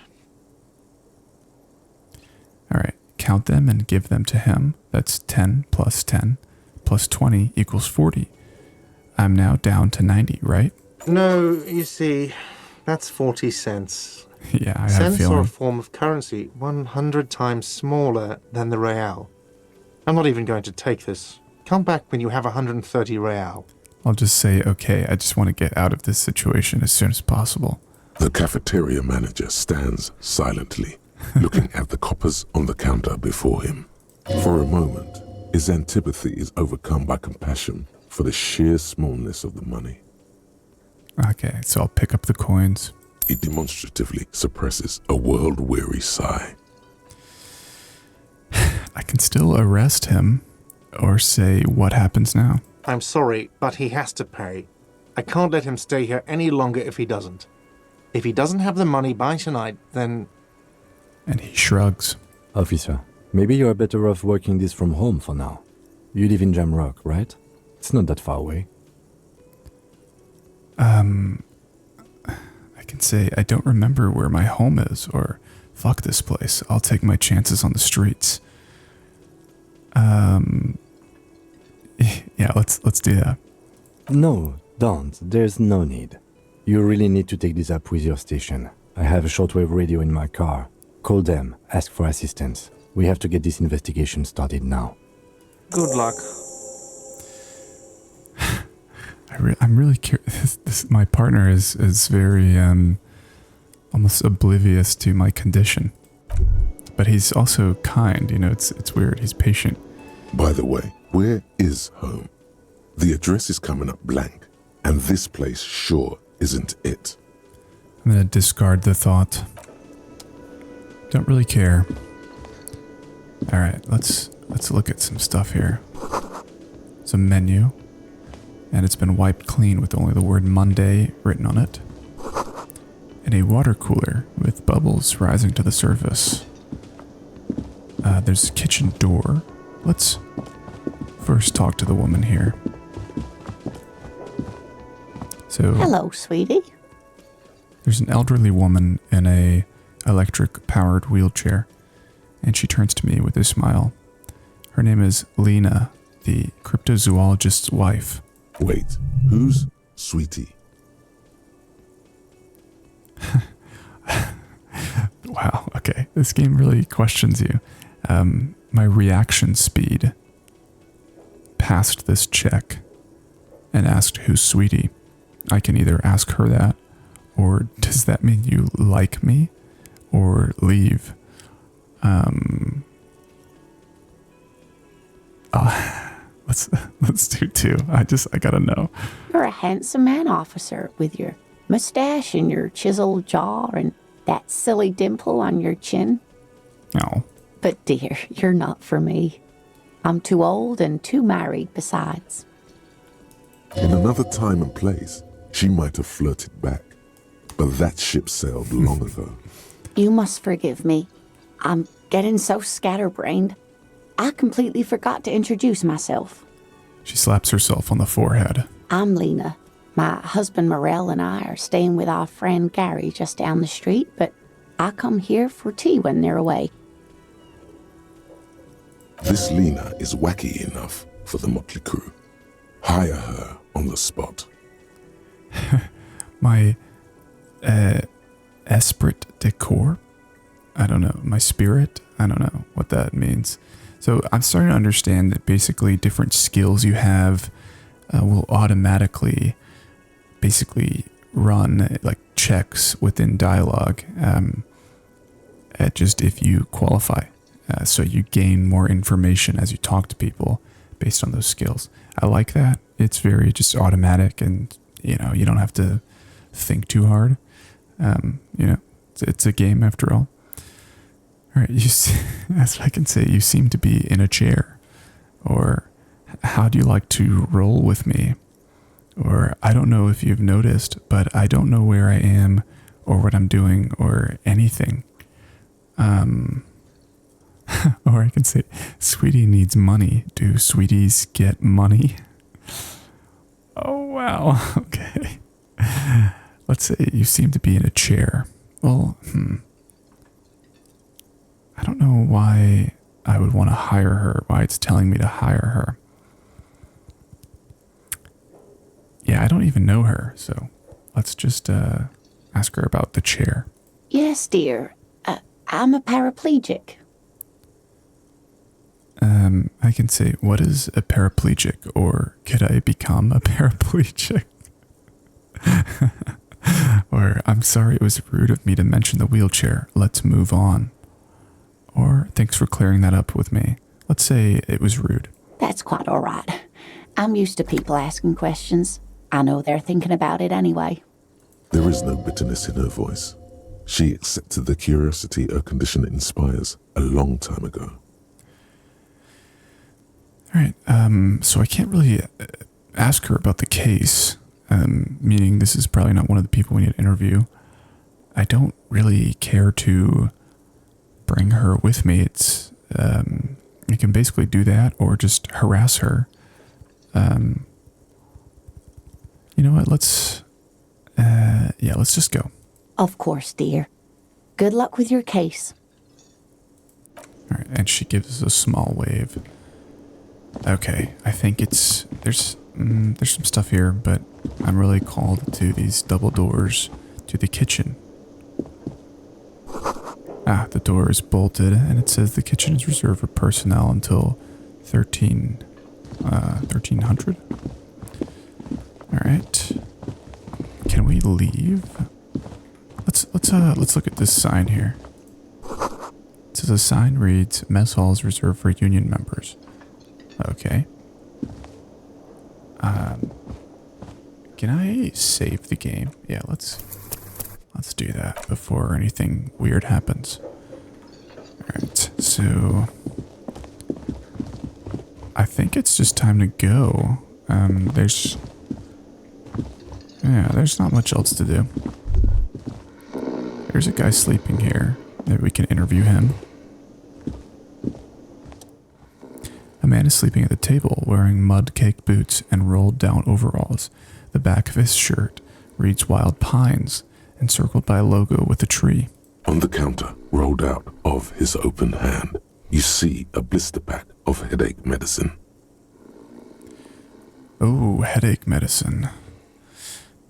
All right, count them and give them to him. That's 10 plus 10 plus 20 equals 40. I'm now down to 90, right? No, you see, that's 40 cents. Yeah, I have a Cents feeling. are a form of currency 100 times smaller than the real. I'm not even going to take this. Come back when you have 130 real. I'll just say, okay, I just want to get out of this situation as soon as possible. The cafeteria manager stands silently, looking at the coppers on the counter before him. For a moment, his antipathy is overcome by compassion for the sheer smallness of the money. Okay, so I'll pick up the coins. He demonstratively suppresses a world-weary sigh. I can still arrest him or say, what happens now? I'm sorry, but he has to pay. I can't let him stay here any longer if he doesn't. If he doesn't have the money by tonight, then... And he shrugs. Officer, maybe you are better off working this from home for now. You live in Jamrock, right? It's not that far away. I can say I don't remember where my home is, or fuck this place. I'll take my chances on the streets. Yeah, let's do that. No, don't. There's no need. You really need to take this up with your station. I have a shortwave radio in my car. Call them, ask for assistance. We have to get this investigation started now. Good luck. I'm really curious. My partner is very almost oblivious to my condition, but he's also kind. It's weird. He's patient. By the way, where is home? The address is coming up blank, and this place sure isn't it. I'm gonna discard the thought. Don't really care. All right, let's look at some stuff here. It's a menu, and it's been wiped clean with only the word Monday written on it. And a water cooler with bubbles rising to the surface. There's a kitchen door. Let's first talk to the woman here. So, Hello, sweetie. there's an elderly woman in a electric-powered wheelchair, and she turns to me with a smile. Her name is Lena, the cryptozoologist's wife. Wait, who's Sweetie? Wow, okay. This game really questions you. My reaction speed passed this check and asked who's Sweetie. I can either ask her that, or does that mean you like me, or leave? Let's do two. I gotta know. You're a handsome man, officer, with your mustache and your chiseled jaw and that silly dimple on your chin. No. But dear, you're not for me. I'm too old and too married besides. In another time and place, she might have flirted back, but that ship sailed long ago. You must forgive me. I'm getting so scatterbrained. I completely forgot to introduce myself. She slaps herself on the forehead. I'm Lena. My husband Morel and I are staying with our friend Gary just down the street, but I come here for tea when they're away. This Lena is wacky enough for the motley crew. Hire her on the spot. My esprit de corps? I don't know. My spirit? I don't know what that means. So I'm starting to understand that basically different skills you have will automatically basically run like checks within dialogue at just if you qualify. So you gain more information as you talk to people based on those skills. I like that. It's very just automatic, and you don't have to think too hard. It's a game after all. All right, as I can say, you seem to be in a chair. Or how do you like to roll with me? Or I don't know if you've noticed, but I don't know where I am or what I'm doing or anything. Or I can say, Sweetie needs money. Do sweeties get money? Oh, wow. Okay. Let's say you seem to be in a chair. Well, I don't know why I would want to hire her, why it's telling me to hire her. Yeah, I don't even know her, so let's just ask her about the chair. Yes, dear. I'm a paraplegic. I can say, what is a paraplegic, or could I become a paraplegic? Or, I'm sorry it was rude of me to mention the wheelchair. Let's move on. Or, thanks for clearing that up with me. Let's say it was rude. That's quite all right. I'm used to people asking questions. I know they're thinking about it anyway. There is no bitterness in her voice. She accepted the curiosity her condition inspires a long time ago. Alright, so I can't really ask her about the case, meaning this is probably not one of the people we need to interview. I don't really care to bring her with me. It's, you can basically do that or just harass her. You know what, let's just go. Of course, dear. Good luck with your case. Alright, and she gives us a small wave. Okay, I think there's some stuff here, but I'm really called to these double doors to the kitchen. The door is bolted, and it says the kitchen is reserved for personnel until 1300. Alright. Can we leave? Let's look at this sign here. It says a sign reads, mess hall is reserved for union members. Okay. Can I save the game? Yeah, let's do that before anything weird happens. Alright, so I think it's just time to go. There's not much else to do. There's a guy sleeping here. Maybe we can interview him. A man is sleeping at the table, wearing mud-caked boots and rolled-down overalls. The back of his shirt reads Wild Pines, encircled by a logo with a tree. On the counter, rolled out of his open hand, you see a blister pack of headache medicine. Oh, headache medicine.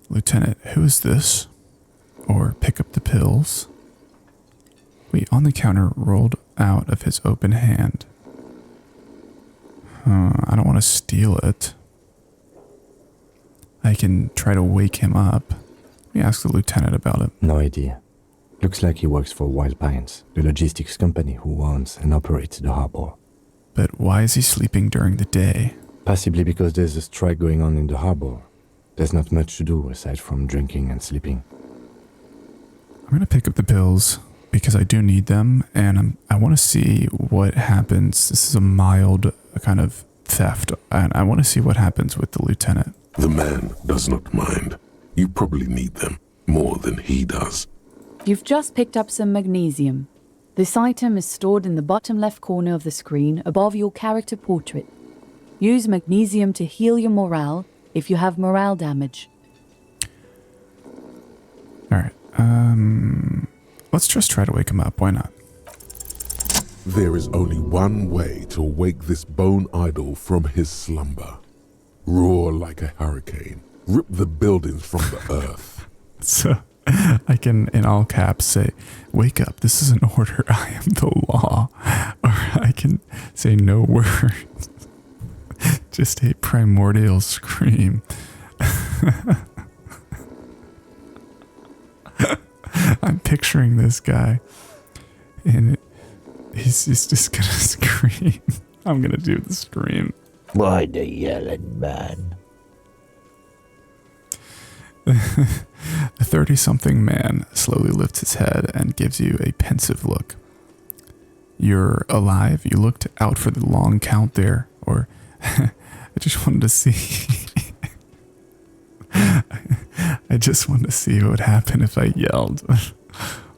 Lieutenant, who is this? Or pick up the pills. Wait, on the counter, rolled out of his open hand. I don't want to steal it. I can try to wake him up. Let me ask the lieutenant about it. No idea. Looks like he works for Wild Pines, the logistics company who owns and operates the harbor. But why is he sleeping during the day? Possibly because there's a strike going on in the harbor. There's not much to do aside from drinking and sleeping. I'm going to pick up the pills because I do need them, and I want to see what happens. This is a mild kind of theft, and I want to see what happens with the lieutenant. The man does not mind. You probably need them more than he does. You've just picked up some magnesium. This item is stored in the bottom left corner of the screen above your character portrait. Use magnesium to heal your morale if you have morale damage. Alright, let's just try to wake him up. Why not? There is only one way to wake this bone idol from his slumber. Roar like a hurricane. Rip the buildings from the earth. So I can, in all caps, say, wake up, this is an order, I am the law. Or I can say no words. Just a primordial scream. I'm picturing this guy, and he's just gonna scream. I'm gonna do the scream. Why the yelling, man? The 30-something man slowly lifts his head and gives you a pensive look. You're alive? You looked out for the long count there, or I just wanted to see. I just want to see what would happen if I yelled.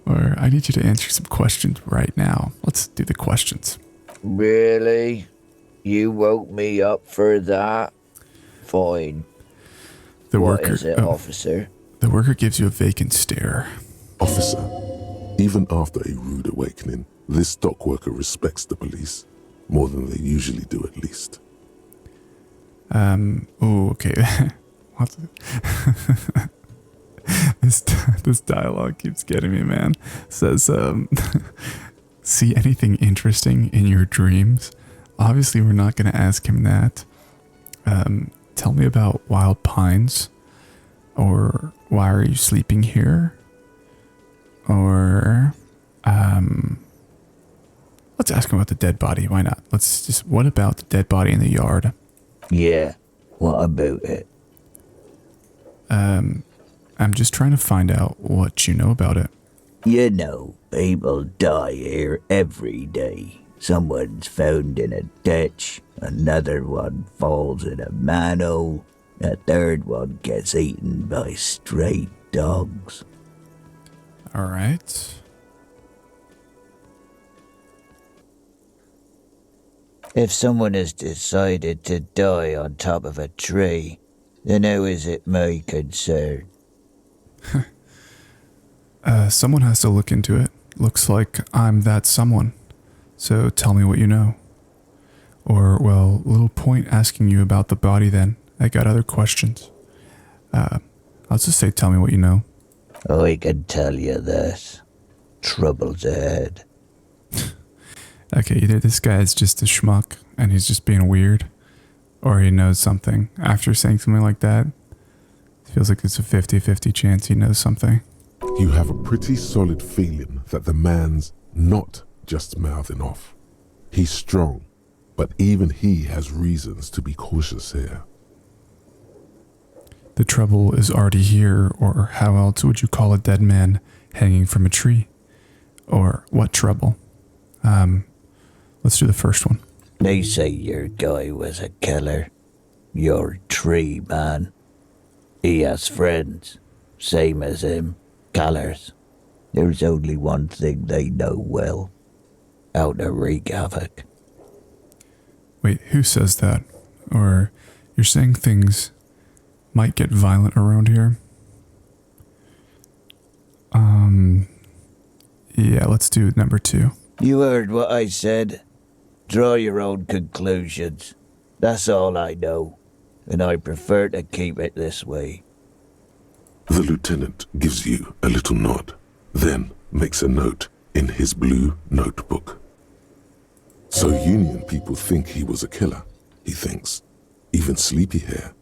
Or I need you to answer some questions right now. Let's do the questions. Really? You woke me up for that? Fine. What is it, officer? The worker gives you a vacant stare. Officer, even after a rude awakening, this dock worker respects the police more than they usually do, at least. Oh, okay. What? This dialogue keeps getting me, man. It says, see anything interesting in your dreams? Obviously, we're not going to ask him that. Tell me about wild pines. Or why are you sleeping here? Or, let's ask him about the dead body. Why not? What about the dead body in the yard? Yeah, what about it? I'm just trying to find out what you know about it. You know, people die here every day. Someone's found in a ditch, another one falls in a manhole, a third one gets eaten by stray dogs. All right. If someone has decided to die on top of a tree, then how is it my concern? Someone has to look into it. Looks like I'm that someone. So tell me what you know. Or, well, little point asking you about the body then. I got other questions. I'll just say tell me what you know. I can tell you this. Trouble's ahead. Okay, either this guy is just a schmuck and he's just being weird, or he knows something. After saying something like that, it feels like it's a 50-50 chance he knows something. You have a pretty solid feeling that the man's not just mouthing off. He's strong, but even he has reasons to be cautious here. The trouble is already here, or how else would you call a dead man hanging from a tree? Or what trouble? Let's do the first one. They say your guy was a killer. Your tree man. He has friends, same as him, killers. There's only one thing they know well. How to wreak havoc. Wait, who says that? Or you're saying things might get violent around here? Yeah, let's do number 2. You heard what I said. Draw your own conclusions. That's all I know, and I prefer to keep it this way. The lieutenant gives you a little nod, then makes a note in his blue notebook. So Union people think he was a killer, he thinks. Even sleepy hair.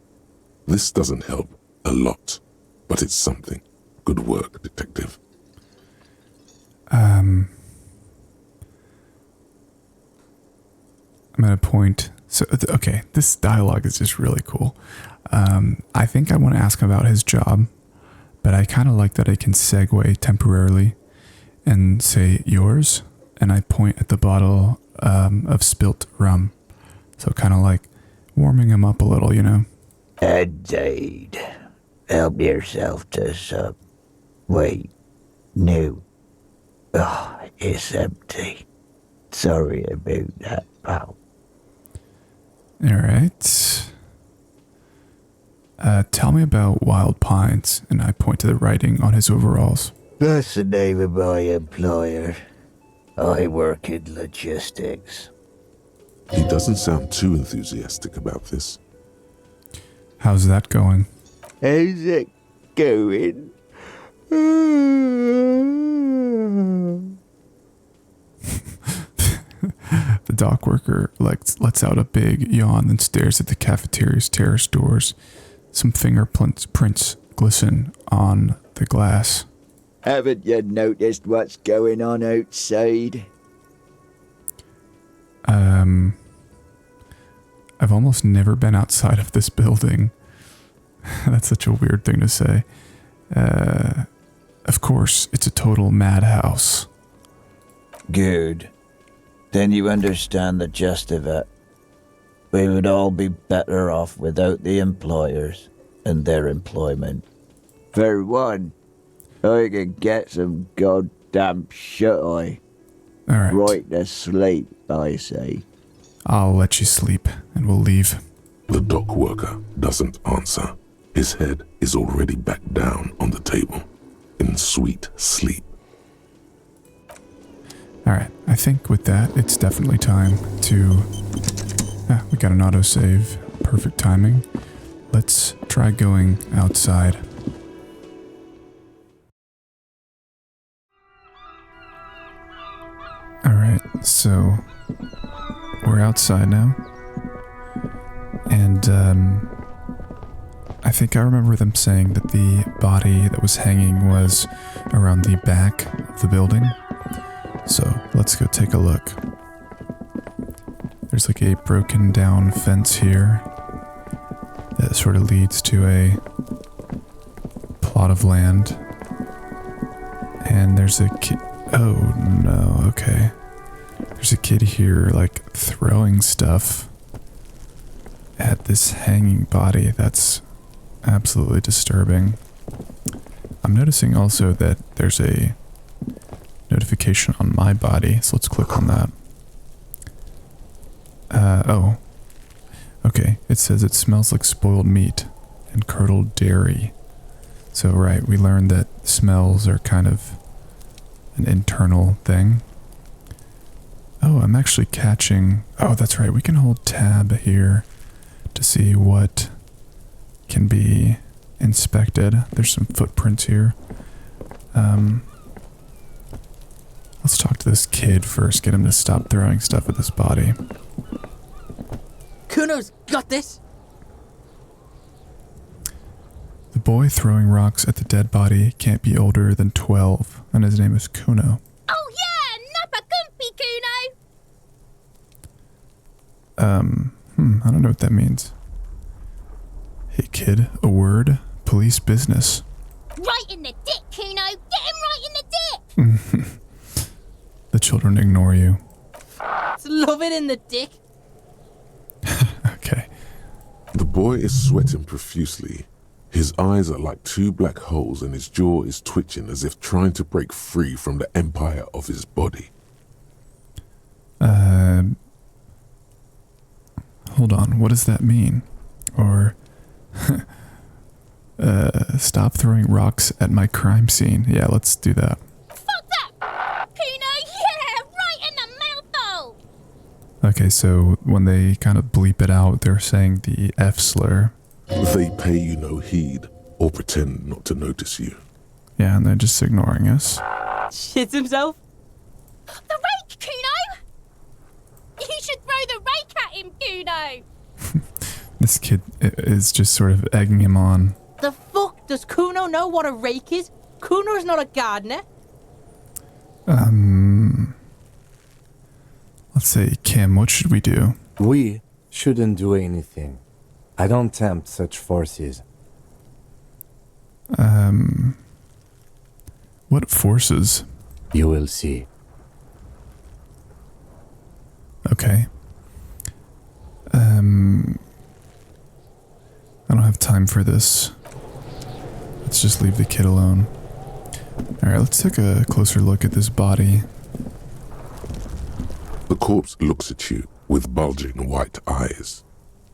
This doesn't help a lot, but it's something. Good work, detective. I'm at a point. So, okay, this dialogue is just really cool. I think I want to ask him about his job, but I kind of like that I can segue temporarily and say yours, and I point at the bottle of spilt rum. So kind of like warming him up a little, you know? Indeed. Help yourself to some. Wait. No. Oh, it's empty. Sorry about that, pal. All right. Tell me about Wild Pines, and I point to the writing on his overalls. That's the name of my employer. I work in logistics. He doesn't sound too enthusiastic about this. How's that going? How's it going? The dock worker lets out a big yawn and stares at the cafeteria's terrace doors. Some fingerprints glisten on the glass. Haven't you noticed what's going on outside? I've almost never been outside of this building. That's such a weird thing to say. Of course, it's a total madhouse. Good. Then you understand the gist of it. We would all be better off without the employers and their employment. For one, I can get some goddamn shut-eye. Alright. Right to sleep, I say. I'll let you sleep, and we'll leave. The dock worker doesn't answer. His head is already back down on the table, in sweet sleep. Alright, I think with that, it's definitely time to... we got an autosave. Perfect timing. Let's try going outside. Alright, so we're outside now. And I think I remember them saying that the body that was hanging was around the back of the building. So let's go take a look. There's like a broken down fence here that sort of leads to a plot of land. And there's a kid. Oh no, okay. There's a kid here like throwing stuff at this hanging body. That's absolutely disturbing. I'm noticing also that there's a notification on my body, so let's click on that. Oh. Okay, it says it smells like spoiled meat and curdled dairy. So right, we learned that smells are kind of an internal thing. Oh, I'm actually catching... Oh, that's right, we can hold tab here to see what can be inspected. There's some footprints here. Let's talk to this kid first, get him to stop throwing stuff at this body. Kuno's got this! The boy throwing rocks at the dead body can't be older than 12, and his name is Kuno. Oh yeah, Nappa Gumpy Kuno! I don't know what that means. Hey kid, a word? Police business. Right in the dick, Kuno! Get him right in the dick! The children ignore you. It's love it in the dick. Okay. The boy is sweating profusely. His eyes are like two black holes and his jaw is twitching as if trying to break free from the empire of his body. Hold on, what does that mean? Or, stop throwing rocks at my crime scene. Yeah, let's do that. Fuck that! Kuno, yeah! Right in the mouthhole! Okay, so when they kind of bleep it out, they're saying the F slur. They pay you no heed or pretend not to notice you. Yeah, and they're just ignoring us. Shits himself? The rake, Kuno! You should throw the rake at him, Kuno! This kid is just sort of egging him on. The fuck? Does Kuno know what a rake is? Kuno's not a gardener. Let's say, Kim, what should we do? We shouldn't do anything. I don't tempt such forces. What forces? You will see. Okay. I don't have time for this. Let's just leave the kid alone. Alright, let's take a closer look at this body. The corpse looks at you with bulging white eyes.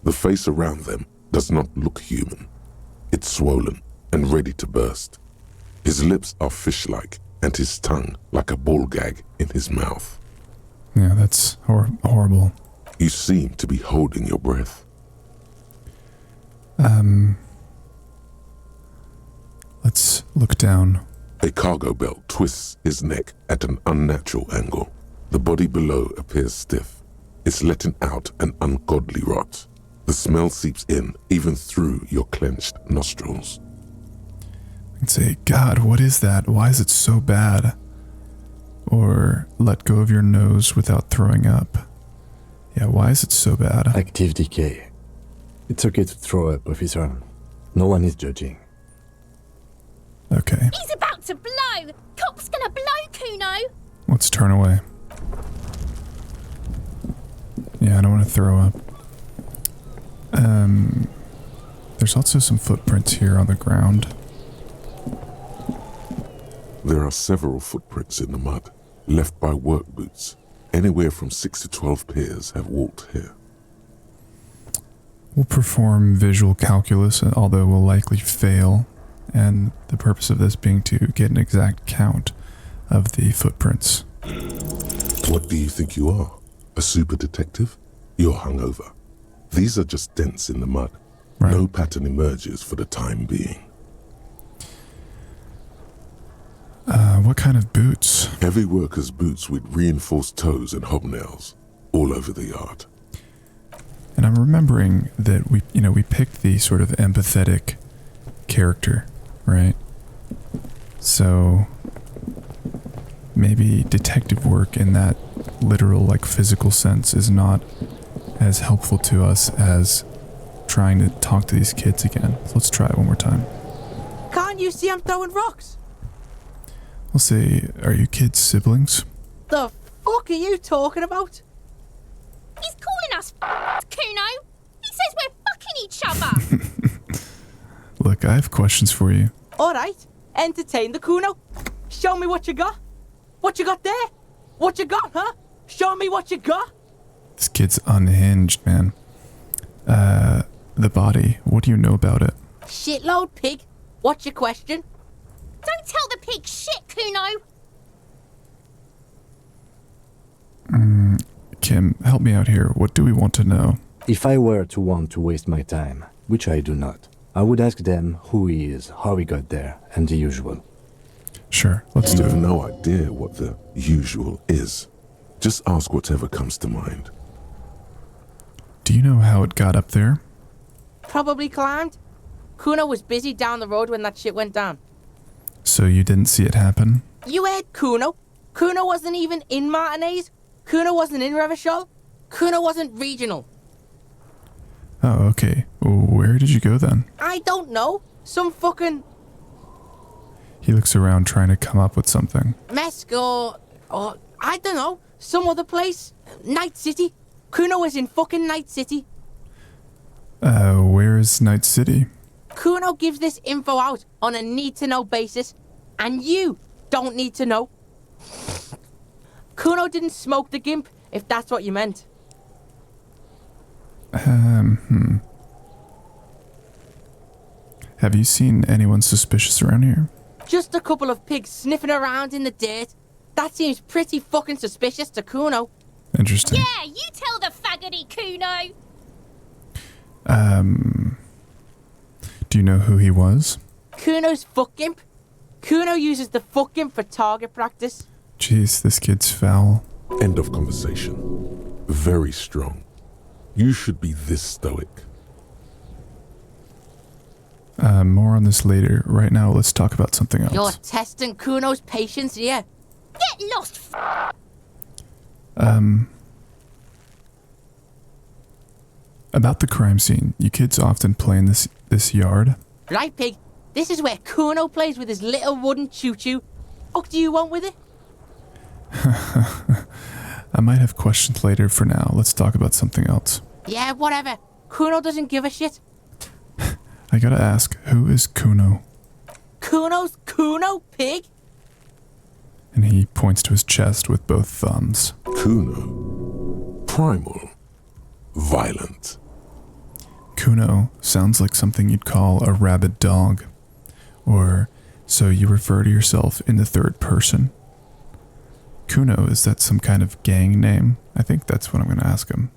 The face around them does not look human. It's swollen and ready to burst. His lips are fish-like and his tongue like a ball gag in his mouth. Yeah, that's horrible. You seem to be holding your breath. Let's look down. A cargo belt twists his neck at an unnatural angle. The body below appears stiff. It's letting out an ungodly rot. The smell seeps in even through your clenched nostrils. And say, God, what is that? Why is it so bad? Or let go of your nose without throwing up. Yeah, why is it so bad? Active decay. It's okay to throw up, officer. No one is judging. Okay, He's about to blow! Cop's gonna blow, Kuno! let's turn away. Yeah, I don't want to throw up. There's also some footprints here on the ground. There are several footprints in the mud, left by work boots. Anywhere from 6 to 12 pairs have walked here. We'll perform visual calculus, although we'll likely fail, and the purpose of this being to get an exact count of the footprints. What do you think you are? A super detective? You're hungover. These are just dents in the mud. Right. No pattern emerges for the time being. What kind of boots? Heavy workers' boots with reinforced toes and hobnails all over the yard. And I'm remembering that we picked the sort of empathetic character, right? So maybe detective work in that literal, like, physical sense is not as helpful to us as trying to talk to these kids again. So let's try it one more time. Can't you see I'm throwing rocks? We'll say, are you kids siblings? The fuck are you talking about? He's calling us Kuno. He says we're fucking each other. Look, I have questions for you. Alright, entertain the Kuno. Show me what you got. What you got there? What you got, huh? Show me what you got. This kid's unhinged, man. The body, what do you know about it? Shitload, pig. What's your question? Don't tell the pig shit, Kuno. Kim, help me out here. What do we want to know? If I were to want to waste my time, which I do not, I would ask them who he is, how he got there, and the usual. Sure, let's You do have it. no idea what the usual is. Just ask whatever comes to mind. Do you know how it got up there? Probably climbed. Kuno was busy down the road when that shit went down. So you didn't see it happen? You heard Kuno. Kuno wasn't even in Martinez. Kuno wasn't in Revachol. Kuno wasn't regional. Oh, okay. Where did you go then? I don't know. Some fucking He looks around trying to come up with something. Mesco or I don't know. Some other place. Night City. Kuno was in fucking Night City. Where is Night City? Kuno gives this info out on a need-to-know basis, and you don't need to know. Kuno didn't smoke the gimp, if that's what you meant. Have you seen anyone suspicious around here? Just a couple of pigs sniffing around in the dirt. That seems pretty fucking suspicious to Kuno. Interesting. Yeah, you tell the faggoty, Kuno. Do you know who he was? Kuno's fuck gimp. Kuno uses the fuck gimp for target practice. Jeez, this kid's foul. End of conversation. Very strong. You should be this stoic. More on this later. Right now, let's talk about something else. You're testing Kuno's patience here. Get lost, About the crime scene, you kids often play in this yard? Right, pig. This is where Kuno plays with his little wooden choo-choo. What do you want with it? I might have questions later. For now, let's talk about something else. Yeah, whatever. Kuno doesn't give a shit. I gotta ask, who is Kuno? Kuno's Kuno, pig? And he points to his chest with both thumbs. Kuno. Primal. Violent. Kuno sounds like something you'd call a rabid dog. Or so you refer to yourself in the third person. Kuno, is that some kind of gang name? I think that's what I'm gonna ask him.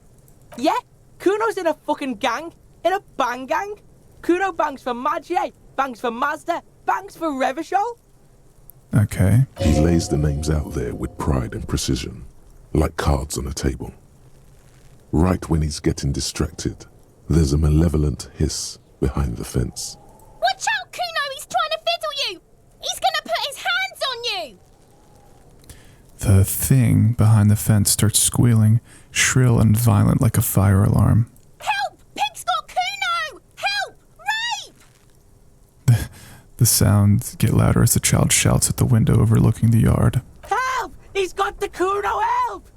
Yeah, Kuno's in a fucking gang. In a bang gang. Kuno bangs for Maggie, bangs for Mazda, bangs for Revachol. Okay. He lays the names out there with pride and precision, like cards on a table. Right when he's getting distracted, there's a malevolent hiss behind the fence. Watch out, Kuno! He's trying to fiddle you! He's gonna put his hands on you! The thing behind the fence starts squealing, shrill and violent like a fire alarm. Help! Pig's got Kuno! Help! Rape! The sounds get louder as the child shouts at the window overlooking the yard. Help! He's got the Kuno, help!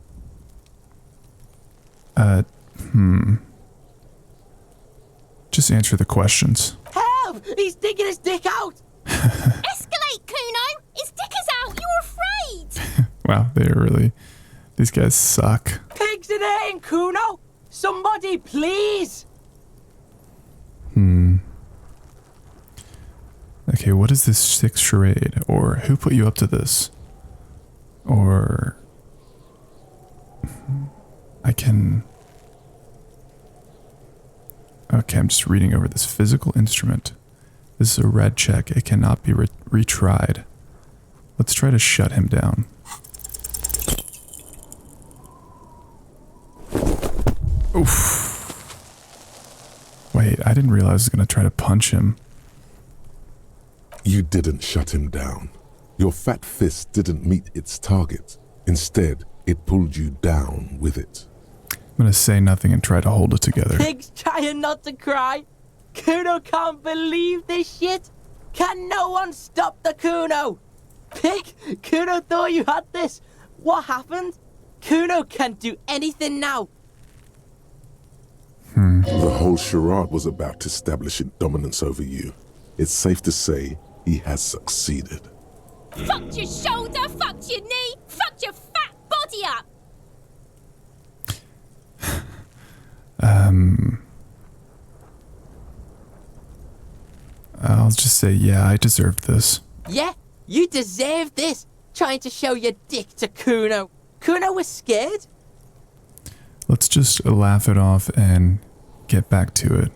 Just answer the questions. Help! He's digging his dick out! Escalate, Kuno! His dick is Wow, these guys suck. Pigs in here in Kuno! Somebody, please! Okay, what is this sixth charade? Or who put you up to this? Or... Okay, I'm just reading over this. Physical instrument. This is a red check. It cannot be retried. Let's try to shut him down. Oof. Wait, I didn't realize I was going to try to punch him. You didn't shut him down. Your fat fist didn't meet its target. Instead, it pulled you down with it. I'm going to say nothing and try to hold it together. Pig's trying not to cry. Kuno can't believe this shit. Can no one stop the Kuno? Pig, Kuno thought you had this. What happened? Kuno can't do anything now. The whole charade was about establishing dominance over you. It's safe to say he has succeeded. Fucked your shoulder, fucked your knee, fucked your fat body up. I'll just say, yeah, I deserved this. Yeah, you deserve this. Trying to show your dick to Kuno. Kuno was scared. Let's just laugh it off and get back to it.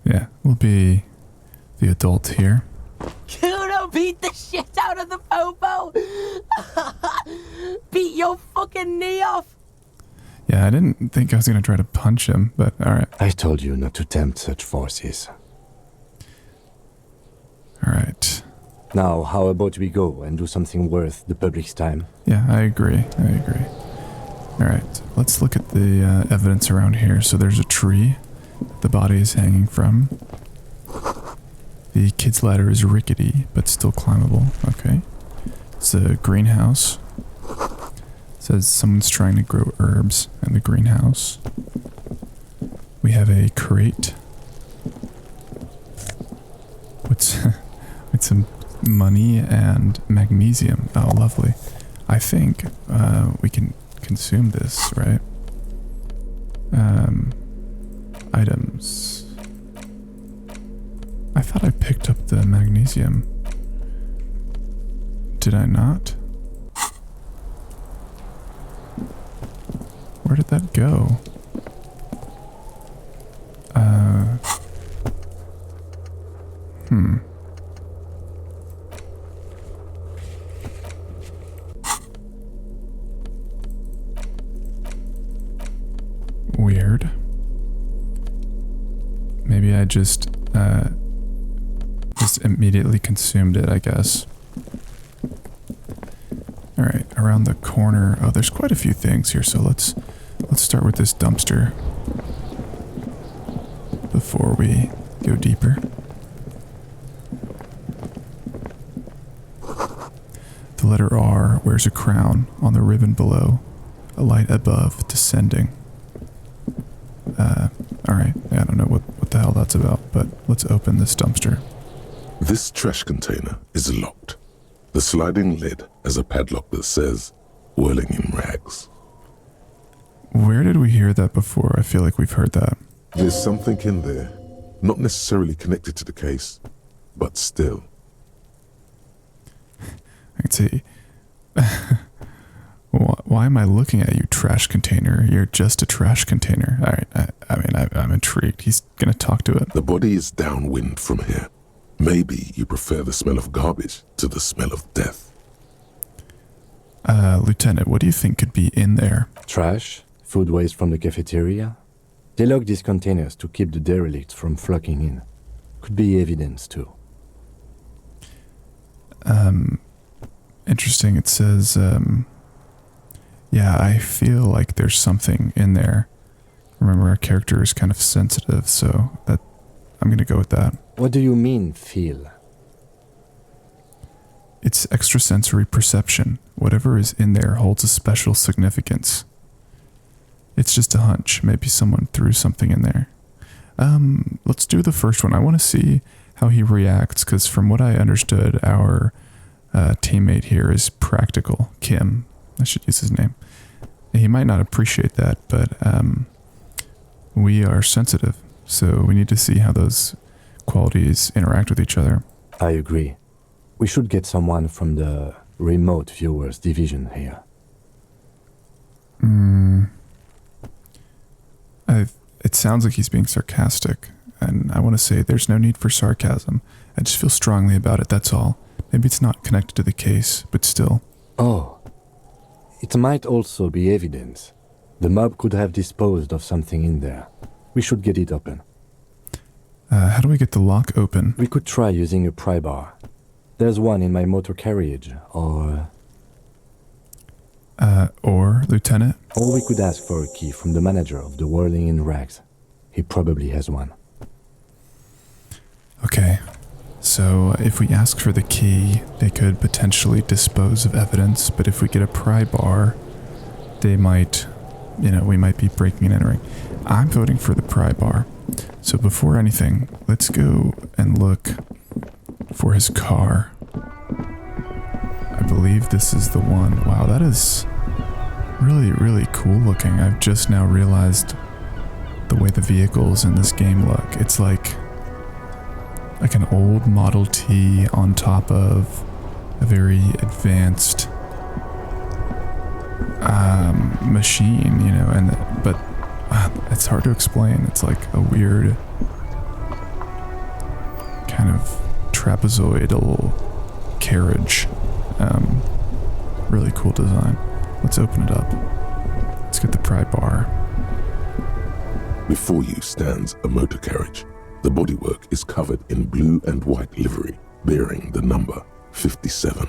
Yeah, we'll be the adult here. Kuno beat the shit out of the popo. Beat your fucking knee off. Yeah, I didn't think I was going to try to punch him, but alright. I told you not to tempt such forces. Alright. Now, how about we go and do something worth the public's time? Yeah, I agree. Alright, let's look at the evidence around here. So there's a tree the body is hanging from. The kid's ladder is rickety, but still climbable. Okay. It's a greenhouse. It says someone's trying to grow herbs in the greenhouse. We have a crate with some money and magnesium. Oh, lovely. I think we can consume this, right? Items. I thought I picked up the magnesium. Did I not? Where did that go? Weird. Maybe I just immediately consumed it, I guess. Alright, around the corner. Oh, there's quite a few things here, so let's start with this dumpster before we go deeper. The letter R wears a crown on the ribbon below, a light above descending. Alright, I don't know what the hell that's about, but let's open this dumpster. This trash container is locked. The sliding lid has a padlock that says, "Whirling in rags." Where did we hear that before? I feel like we've heard that. There's something in there, not necessarily connected to the case, but still. I can see. Why am I looking at you, trash container? You're just a trash container. Alright, I'm intrigued. He's gonna talk to it. The body is downwind from here. Maybe you prefer the smell of garbage to the smell of death. Lieutenant, what do you think could be in there? Trash, food waste from the cafeteria. They lock these containers to keep the derelicts from flocking in. Could be evidence too. Interesting. It says, yeah, I feel like there's something in there. Remember, our character is kind of sensitive, so that I'm gonna go with that. What do you mean, feel? It's extrasensory perception. Whatever is in there holds a special significance. It's just a hunch. Maybe someone threw something in there. Let's do the first one. I want to see how he reacts, because from what I understood, our teammate here is practical. Kim. I should use his name. He might not appreciate that, but we are sensitive, so we need to see how those qualities interact with each other. I agree. We should get someone from the remote viewers division here. It sounds like he's being sarcastic, and I want to say there's no need for sarcasm. I just feel strongly about it, that's all. Maybe it's not connected to the case, but still. Oh. It might also be evidence. The mob could have disposed of something in there. We should get it open. How do we get the lock open? We could try using a pry bar. There's one in my motor carriage, or Lieutenant? Or we could ask for a key from the manager of the Whirling in Rags. He probably has one. Okay. So if we ask for the key, they could potentially dispose of evidence, but if we get a pry bar, they might, we might be breaking and entering. I'm voting for the pry bar. So before anything, let's go and look for his car. I believe this is the one. Wow, that is really, really cool looking. I've just now realized the way the vehicles in this game look. It's like an old Model T on top of a very advanced machine, but it's hard to explain. It's like a weird kind of trapezoidal carriage. Really cool design. Let's open it up. Let's get the pry bar. Before you stands a motor carriage. The bodywork is covered in blue and white livery, bearing the number 57.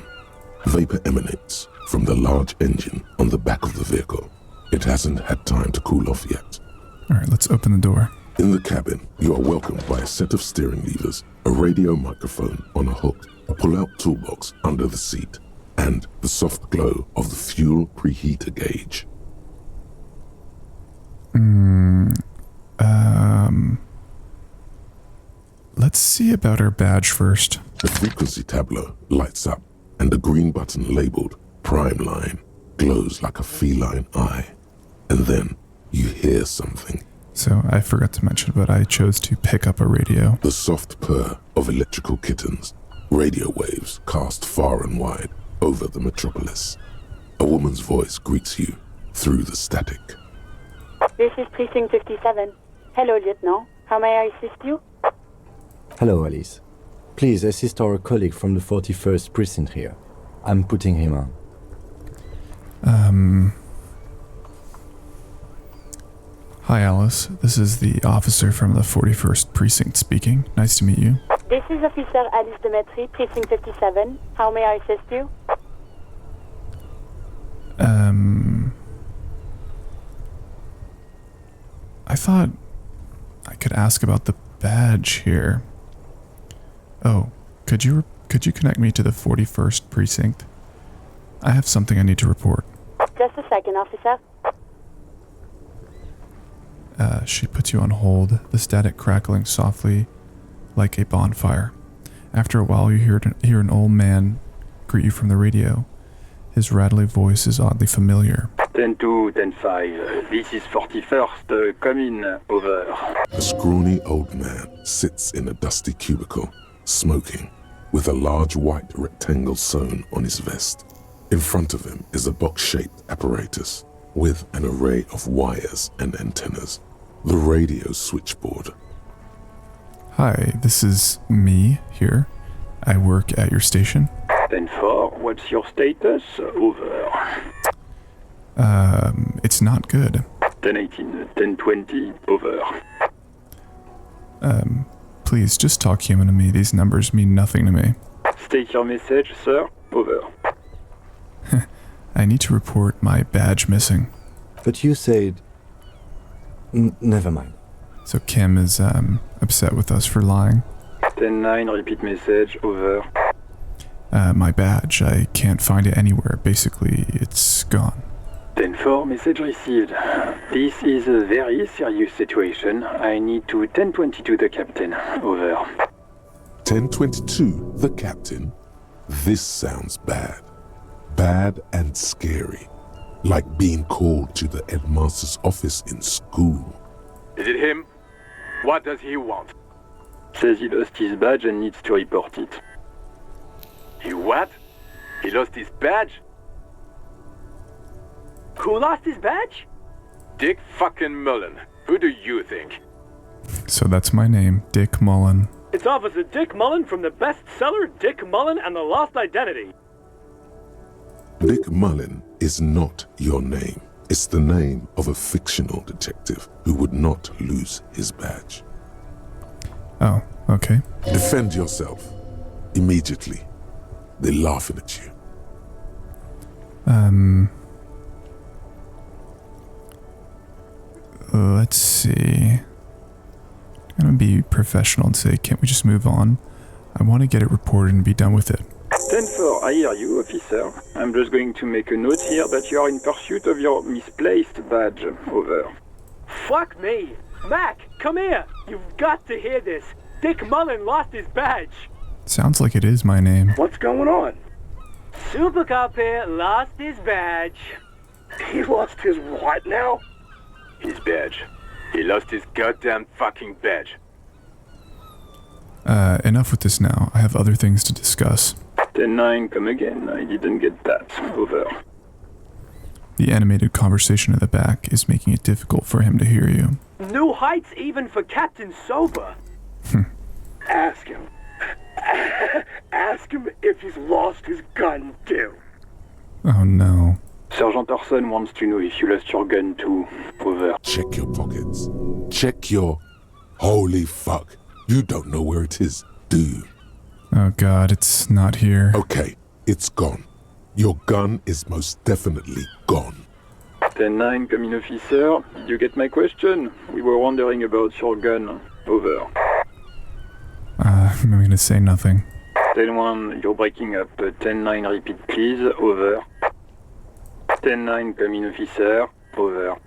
Vapor emanates from the large engine on the back of the vehicle. It hasn't had time to cool off yet. All right, let's open the door. In the cabin, you are welcomed by a set of steering levers, a radio microphone on a hook, a pull-out toolbox under the seat, and the soft glow of the fuel preheater gauge. Let's see about our badge first. The frequency tableau lights up, and the green button labeled Prime Line glows like a feline eye. And then you hear something. So I forgot to mention, but I chose to pick up a radio. The soft purr of electrical kittens, radio waves cast far and wide over the metropolis. A woman's voice greets you through the static. This is Precinct 57. Hello, Lieutenant. How may I assist you? Hello, Alice. Please assist our colleague from the 41st Precinct here. I'm putting him on. Hi, Alice. This is the officer from the 41st Precinct speaking. Nice to meet you. This is Officer Alice Demetri, Precinct 57. How may I assist you? I thought I could ask about the badge here. Oh, could you connect me to the 41st Precinct? I have something I need to report. Just a second, officer. She puts you on hold, the static crackling softly like a bonfire. After a while, you hear an old man greet you from the radio. His rattly voice is oddly familiar. 10-2, 10-5. This is 41st. Come in. Over. A scrawny old man sits in a dusty cubicle, smoking, with a large white rectangle sewn on his vest. In front of him is a box-shaped apparatus with an array of wires and antennas. The radio switchboard. Hi, this is me here. I work at your station. 10-4, what's your status? Over. It's not good. 10-18, 10-20, over. Please, just talk human to me. These numbers mean nothing to me. State your message, sir. Over. I need to report my badge missing. But you said... never mind. So Kim is upset with us for lying. 10-9, repeat message. Over. My badge, I can't find it anywhere. Basically, it's gone. 10-4, message received. This is a very serious situation. I need to 1022 the captain. Over. 1022, the captain? This sounds bad. Bad and scary. Like being called to the headmaster's office in school. Is it him? What does he want? Says he lost his badge and needs to report it. He what? He lost his badge? Who lost his badge? Dick fucking Mullen. Who do you think? So that's my name, Dick Mullen. It's Officer Dick Mullen from the bestseller Dick Mullen and the Lost Identity. Dick Mullen is not your name. It's the name of a fictional detective who would not lose his badge. Oh, okay. Defend yourself. Immediately. They're laughing at you. Let's see. I'm gonna be professional and say, can't we just move on? I want to get it reported and be done with it. 10-4, I hear you, officer. I'm just going to make a note here that you are in pursuit of your misplaced badge. Over. Fuck me! Mac, come here! You've got to hear this. Dick Mullen lost his badge. Sounds like it is my name. What's going on? Super Cop here lost his badge. He lost his what now? His badge. He lost his goddamn fucking badge. Enough with this now. I have other things to discuss. 10-9, come again. I didn't get that. Over. The animated conversation at the back is making it difficult for him to hear you. New heights even for Captain Sober. Ask him. Ask him if he's lost his gun too. Oh no. Sergeant Orson wants to know if you lost your gun too. Over. Check your pockets. Check your... Holy fuck. You don't know where it is, do you? Oh god, it's not here. Okay, it's gone. Your gun is most definitely gone. 10-9, come in, officer. Did you get my question? We were wondering about your gun. Over. I'm gonna say nothing. 10-1, you're breaking up. 10-9, repeat please. Over. 10-9, come in, officer. Over.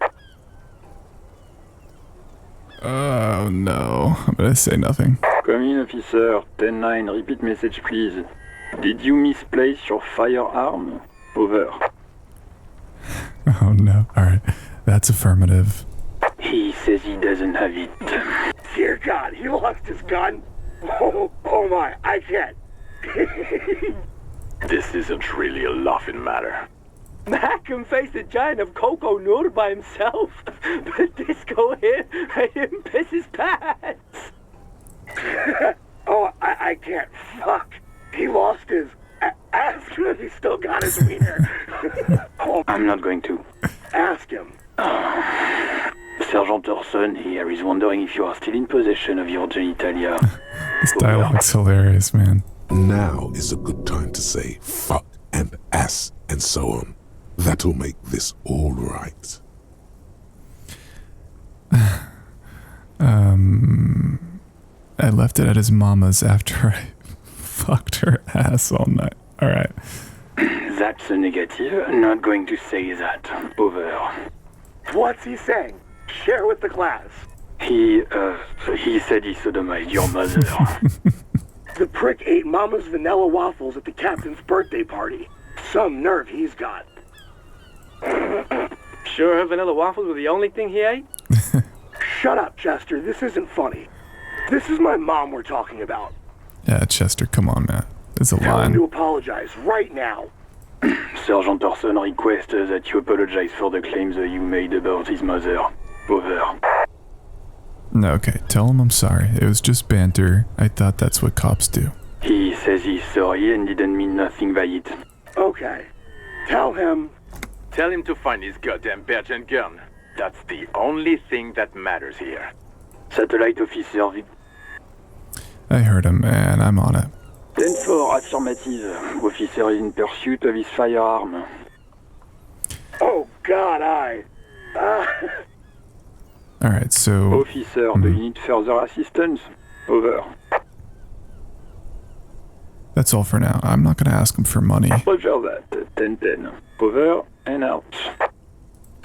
Oh no, I'm gonna say nothing. Come in, officer. 10-9, repeat message please. Did you misplace your firearm? Over. Oh no, alright. That's affirmative. He says he doesn't have it. Dear God, he lost his gun. Oh my, I can't. This isn't really a laughing matter. Mac can face a giant of Coco Noodle by himself, but Disco here made him piss his pants. Oh, I can't. Fuck. He lost his... Ask him if he still got his wiener. Oh, I'm not going to. ask him. Sergeant Orson here is wondering if you are still in possession of your genitalia. This dialogue's hilarious, man. Now is a good time to say fuck and ass and so on. That'll make this all right. I left it at his mama's after I fucked her ass all night. Alright. That's a negative. Not going to say that. Over. What's he saying? Share with the class. He said he sodomized your mother. The prick ate Mama's vanilla waffles at the captain's birthday party. Some nerve he's got. Sure her vanilla waffles were the only thing he ate? Shut up, Chester. This isn't funny. This is my mom we're talking about. Yeah, Chester, come on, man. There's a Tell him line. to apologize right now. Sergeant Orson requests that you apologize for the claims that you made about his mother. Over. No, okay, tell him I'm sorry. It was just banter. I thought that's what cops do. He says he's sorry and didn't mean nothing by it. Okay. Tell him to find his goddamn badge and gun. That's the only thing that matters here. Satellite officer. I heard him, and I'm on it. 10-4, affirmative. Officer is in pursuit of his firearm. Oh, God, Alright, so... Officer, do you need further assistance? Over. That's all for now. I'm not gonna ask him for money. Roger that. 10-10. Over and out.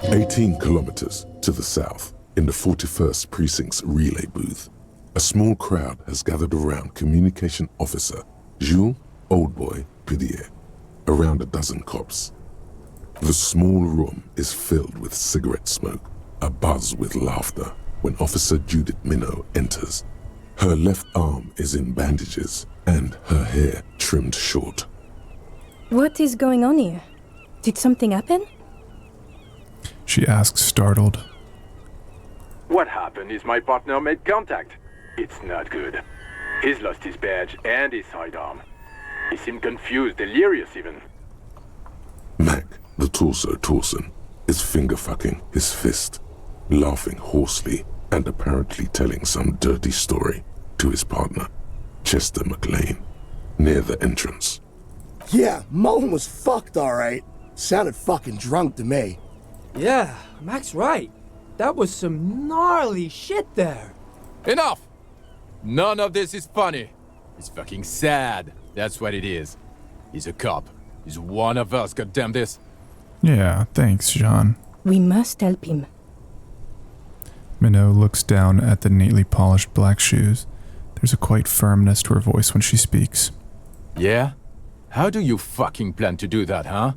18 kilometers to the south, in the 41st Precinct's relay booth, a small crowd has gathered around Communication Officer Jules Oldboy Pidier, around a dozen cops. The small room is filled with cigarette smoke, abuzz with laughter, when Officer Judith Minot enters. Her left arm is in bandages and her hair trimmed short. What is going on here? Did something happen? She asks, startled. What happened is my partner made contact. It's not good. He's lost his badge and his sidearm. He seemed confused, delirious even. Mac, the torso Torson, is finger-fucking his fist, laughing hoarsely and apparently telling some dirty story to his partner, Chester McLean, near the entrance. Yeah, Mullen was fucked alright. Sounded fucking drunk to me. Yeah, Mac's right. That was some gnarly shit there. Enough! None of this is funny. It's fucking sad. That's what it is. He's a cop. He's one of us, goddamn this. Yeah, thanks, Jean. We must help him. Minot looks down at the neatly polished black shoes. There's a quiet firmness to her voice when she speaks. Yeah? How do you fucking plan to do that, huh?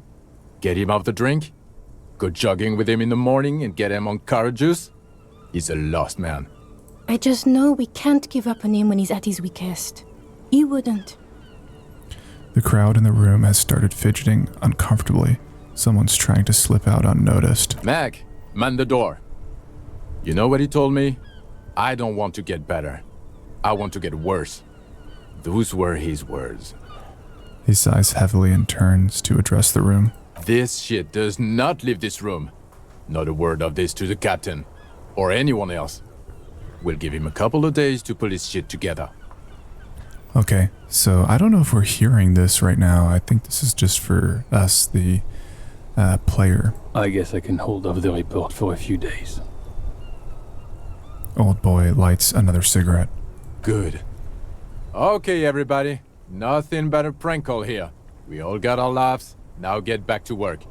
Get him off the drink? Go jogging with him in the morning and get him on carrot juice? He's a lost man. I just know we can't give up on him when he's at his weakest. He wouldn't. The crowd in the room has started fidgeting uncomfortably. Someone's trying to slip out unnoticed. Mac, man the door. You know what he told me? I don't want to get better. I want to get worse. Those were his words. He sighs heavily and turns to address the room. This shit does not leave this room. Not a word of this to the captain. Or anyone else. We'll give him a couple of days to put his shit together. Okay, so I don't know if we're hearing this right now. I think this is just for us, the player. I guess I can hold off the report for a few days. Old boy lights another cigarette. Good. Okay, everybody. Nothing but a prank call here. We all got our laughs. Now get back to work.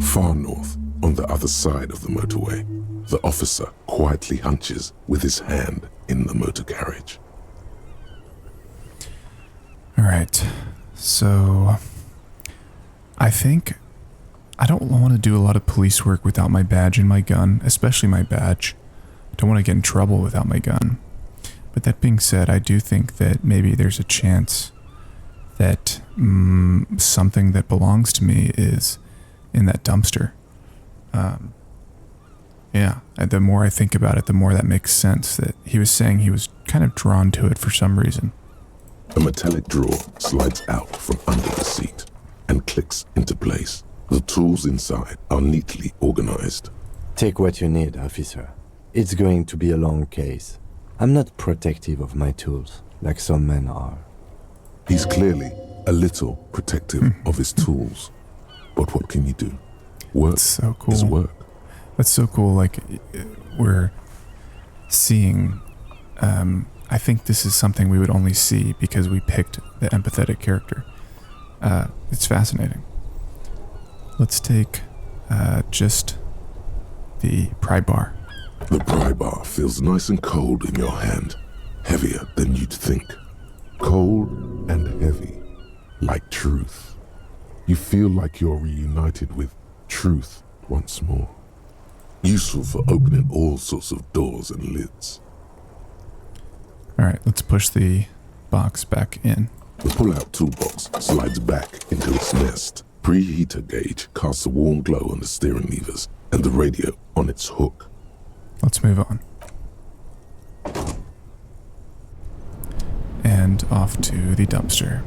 Far north, on the other side of the motorway, the officer quietly hunches with his hand in the motor carriage. All right, so I think I don't want to do a lot of police work without my badge and my gun, especially my badge. I don't want to get in trouble without my gun. But that being said, I do think that maybe there's a chance that something that belongs to me is in that dumpster. Yeah, the more I think about it, the more that makes sense, that he was saying he was kind of drawn to it for some reason. A metallic drawer slides out from under the seat and clicks into place. The tools inside are neatly organized. Take what you need, officer. It's going to be a long case. I'm not protective of my tools, like some men are. He's clearly a little protective of his tools. But what can you do? Work so cool. is work. That's so cool. Like, we're seeing... I think this is something we would only see because we picked the empathetic character. It's fascinating. Let's take just the pry bar. The pry bar feels nice and cold in your hand, heavier than you'd think. Cold and heavy, like truth. You feel like you're reunited with truth once more. Useful for opening all sorts of doors and lids. Alright, let's push the box back in. The pull-out toolbox slides back into its nest. Preheater gauge casts a warm glow on the steering levers and the radio on its hook. Let's move on. And off to the dumpster.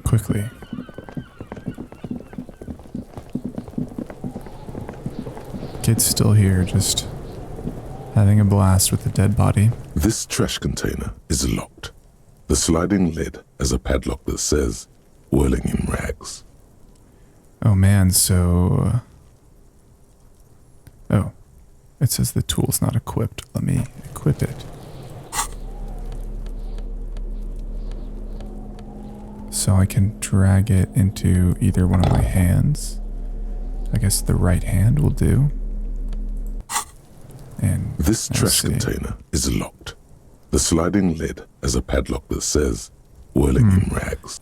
Quickly. Kid's still here, just having a blast with the dead body. This trash container is locked. The sliding lid has a padlock that says, "Whirling in rags." Oh man, so... Oh, it says the tool's not equipped. Let me equip it. So I can drag it into either one of my hands. I guess the right hand will do. And this trash container is locked. The sliding lid has a padlock that says, whirling in rags.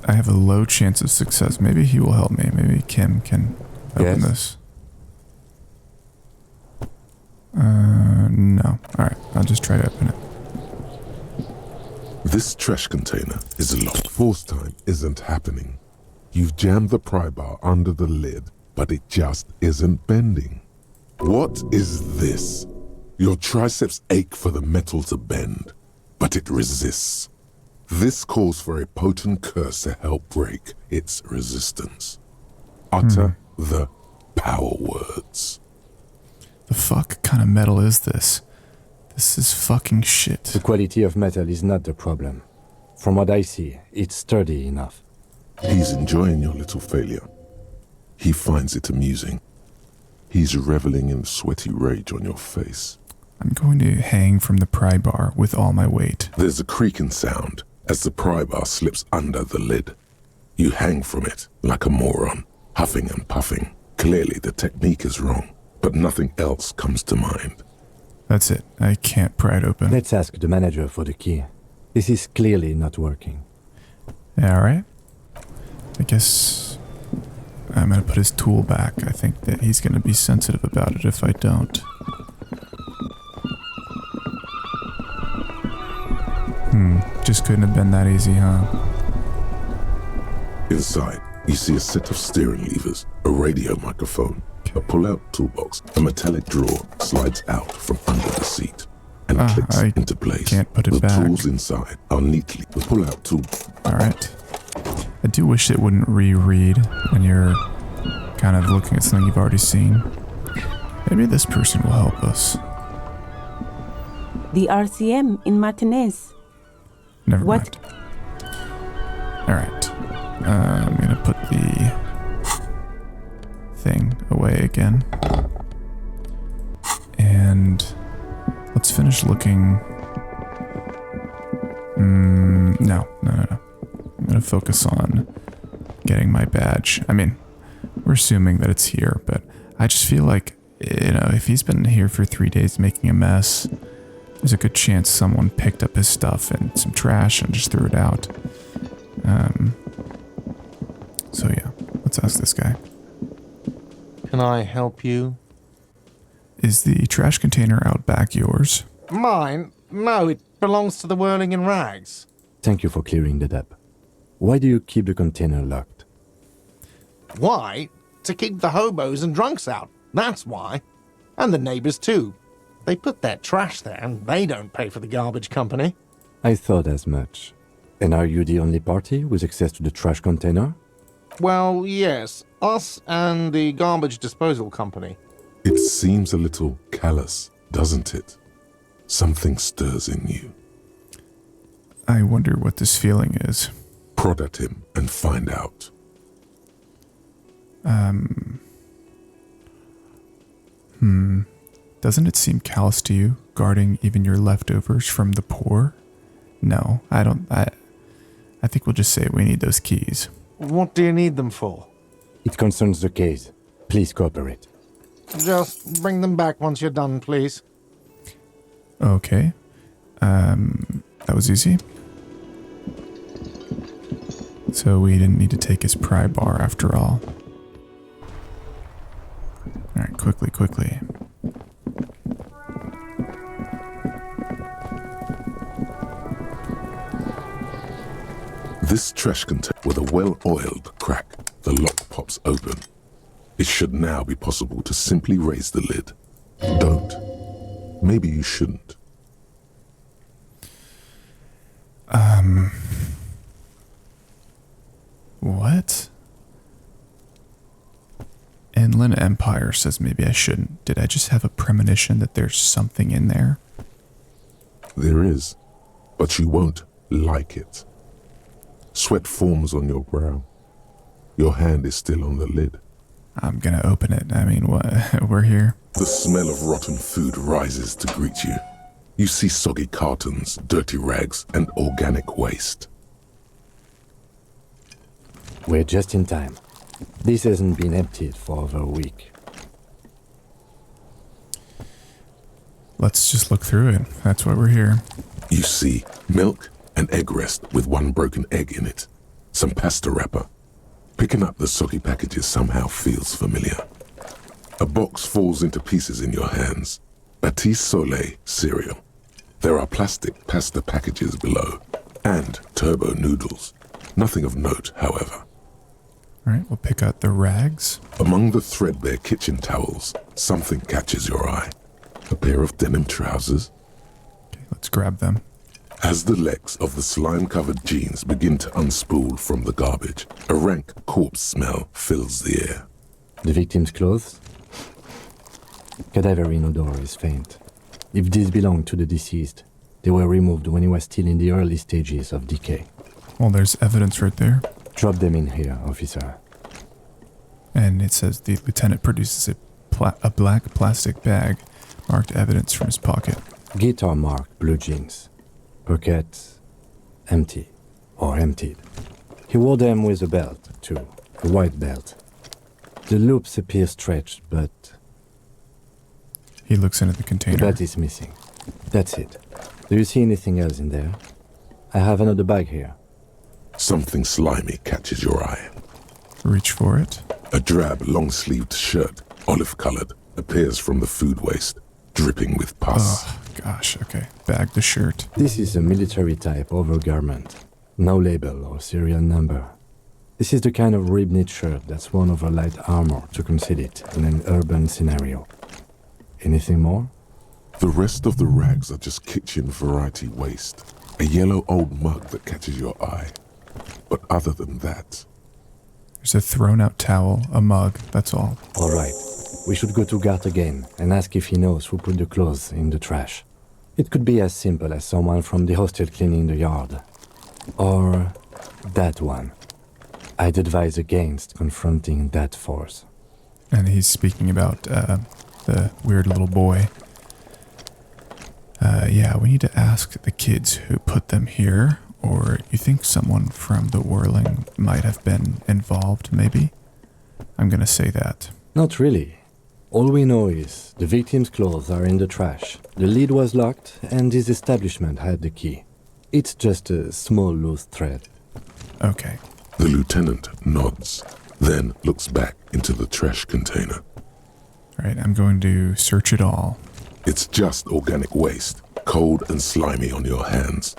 I have a low chance of success. Maybe he will help me. Maybe Kim can open this. No. Alright, I'll just try to open it. This trash container is locked. Force time isn't happening. You've jammed the pry bar under the lid, but it just isn't bending. What is this? Your triceps ache for the metal to bend, but it resists. This calls for a potent curse to help break its resistance. Utter the power words. The fuck kind of metal is this? This is fucking shit. The quality of metal is not the problem. From what I see, it's sturdy enough. He's enjoying your little failure. He finds it amusing. He's reveling in sweaty rage on your face. I'm going to hang from the pry bar with all my weight. There's a creaking sound as the pry bar slips under the lid. You hang from it like a moron, huffing and puffing. Clearly the technique is wrong, but nothing else comes to mind. That's it. I can't pry it open. Let's ask the manager for the key. This is clearly not working. Alright. I guess I'm going to put his tool back. I think that he's going to be sensitive about it if I don't. Just couldn't have been that easy, huh? Inside, you see a set of steering levers, a radio microphone, a pull-out toolbox. A metallic drawer slides out from under the seat and clicks into place. Can't put it the back. tools inside are neatly the pull-out tool. Alright. I do wish it wouldn't reread when you're kind of looking at something you've already seen. Maybe this person will help us. The RCM in Martinez. Never mind. Alright. I'm gonna put the thing away again. And let's finish looking. No. I'm gonna focus on getting my badge. I mean, we're assuming that it's here, but I just feel like, if he's been here for 3 days making a mess, there's a good chance someone picked up his stuff and some trash and just threw it out. So yeah, let's ask this guy. Can I help you? Is the trash container out back yours? Mine? No, it belongs to the Whirling in Rags. Thank you for clearing that up. Why do you keep the container locked? Why? To keep the hobos and drunks out. That's why. And the neighbors too. They put their trash there and they don't pay for the garbage company. I thought as much. And are you the only party with access to the trash container? Well, yes. Us and the garbage disposal company. It seems a little callous, doesn't it? Something stirs in you. I wonder what this feeling is. Prod at him and find out. Doesn't it seem callous to you, guarding even your leftovers from the poor? No, I don't. I think we'll just say we need those keys. What do you need them for? It concerns the case. Please cooperate. Just bring them back once you're done, please. Okay. That was easy. So we didn't need to take his pry bar after all. Alright, quickly. This trash container with a well-oiled crack, the lock pops open. It should now be possible to simply raise the lid. Don't. Maybe you shouldn't. What? Inland Empire says maybe I shouldn't. Did I just have a premonition that there's something in there? There is, but you won't like it. Sweat forms on your brow. Your hand is still on the lid. I'm gonna open it. I mean, what? We're here. The smell of rotten food rises to greet you. You see soggy cartons, dirty rags, and organic waste. We're just in time. This hasn't been emptied for over a week. Let's just look through it. That's why we're here. You see milk and egg rest with one broken egg in it. Some pasta wrapper. Picking up the soggy packages somehow feels familiar. A box falls into pieces in your hands. Batiste Soleil cereal. There are plastic pasta packages below. And turbo noodles. Nothing of note, however. All right, we'll pick out the rags. Among the threadbare kitchen towels, something catches your eye. A pair of denim trousers. Okay, let's grab them. As the legs of the slime-covered jeans begin to unspool from the garbage, a rank corpse smell fills the air. The victim's clothes? Cadaverine odor is faint. If these belong to the deceased, they were removed when he was still in the early stages of decay. Well, there's evidence right there. Drop them in here, officer. And it says the lieutenant produces a black plastic bag marked evidence from his pocket. Guitar marked blue jeans. Pockets empty or emptied. He wore them with a belt, too. A white belt. The loops appear stretched, but... He looks into the container. The belt is missing. That's it. Do you see anything else in there? I have another bag here. Something slimy catches your eye. Reach for it. A drab, long-sleeved shirt, olive-colored, appears from the food waste, dripping with pus. Oh, gosh, okay. Bag the shirt. This is a military-type overgarment. No label or serial number. This is the kind of rib-knit shirt that's worn over light armor to conceal it in an urban scenario. Anything more? The rest of the rags are just kitchen variety waste. A yellow old mug that catches your eye. But other than that... There's a thrown-out towel, a mug, that's all. All right. We should go to Gart again and ask if he knows who put the clothes in the trash. It could be as simple as someone from the hostel cleaning the yard. Or that one. I'd advise against confronting that force. And he's speaking about the weird little boy. Yeah, we need to ask the kids who put them here, or you think someone from the Whirling might have been involved, maybe? I'm gonna say that. Not really. All we know is the victim's clothes are in the trash, the lid was locked, and his establishment had the key. It's just a small loose thread. Okay. The lieutenant nods, then looks back into the trash container. All right, I'm going to search it all. It's just organic waste, cold and slimy on your hands.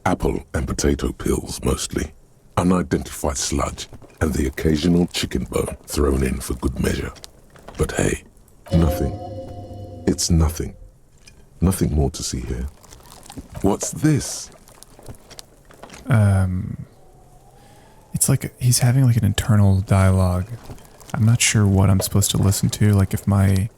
Apple and potato peels, mostly. Unidentified sludge, and the occasional chicken bone thrown in for good measure. But hey, nothing. It's nothing. Nothing more to see here. What's this? It's like he's having like an internal dialogue. I'm not sure what I'm supposed to listen to. Like if my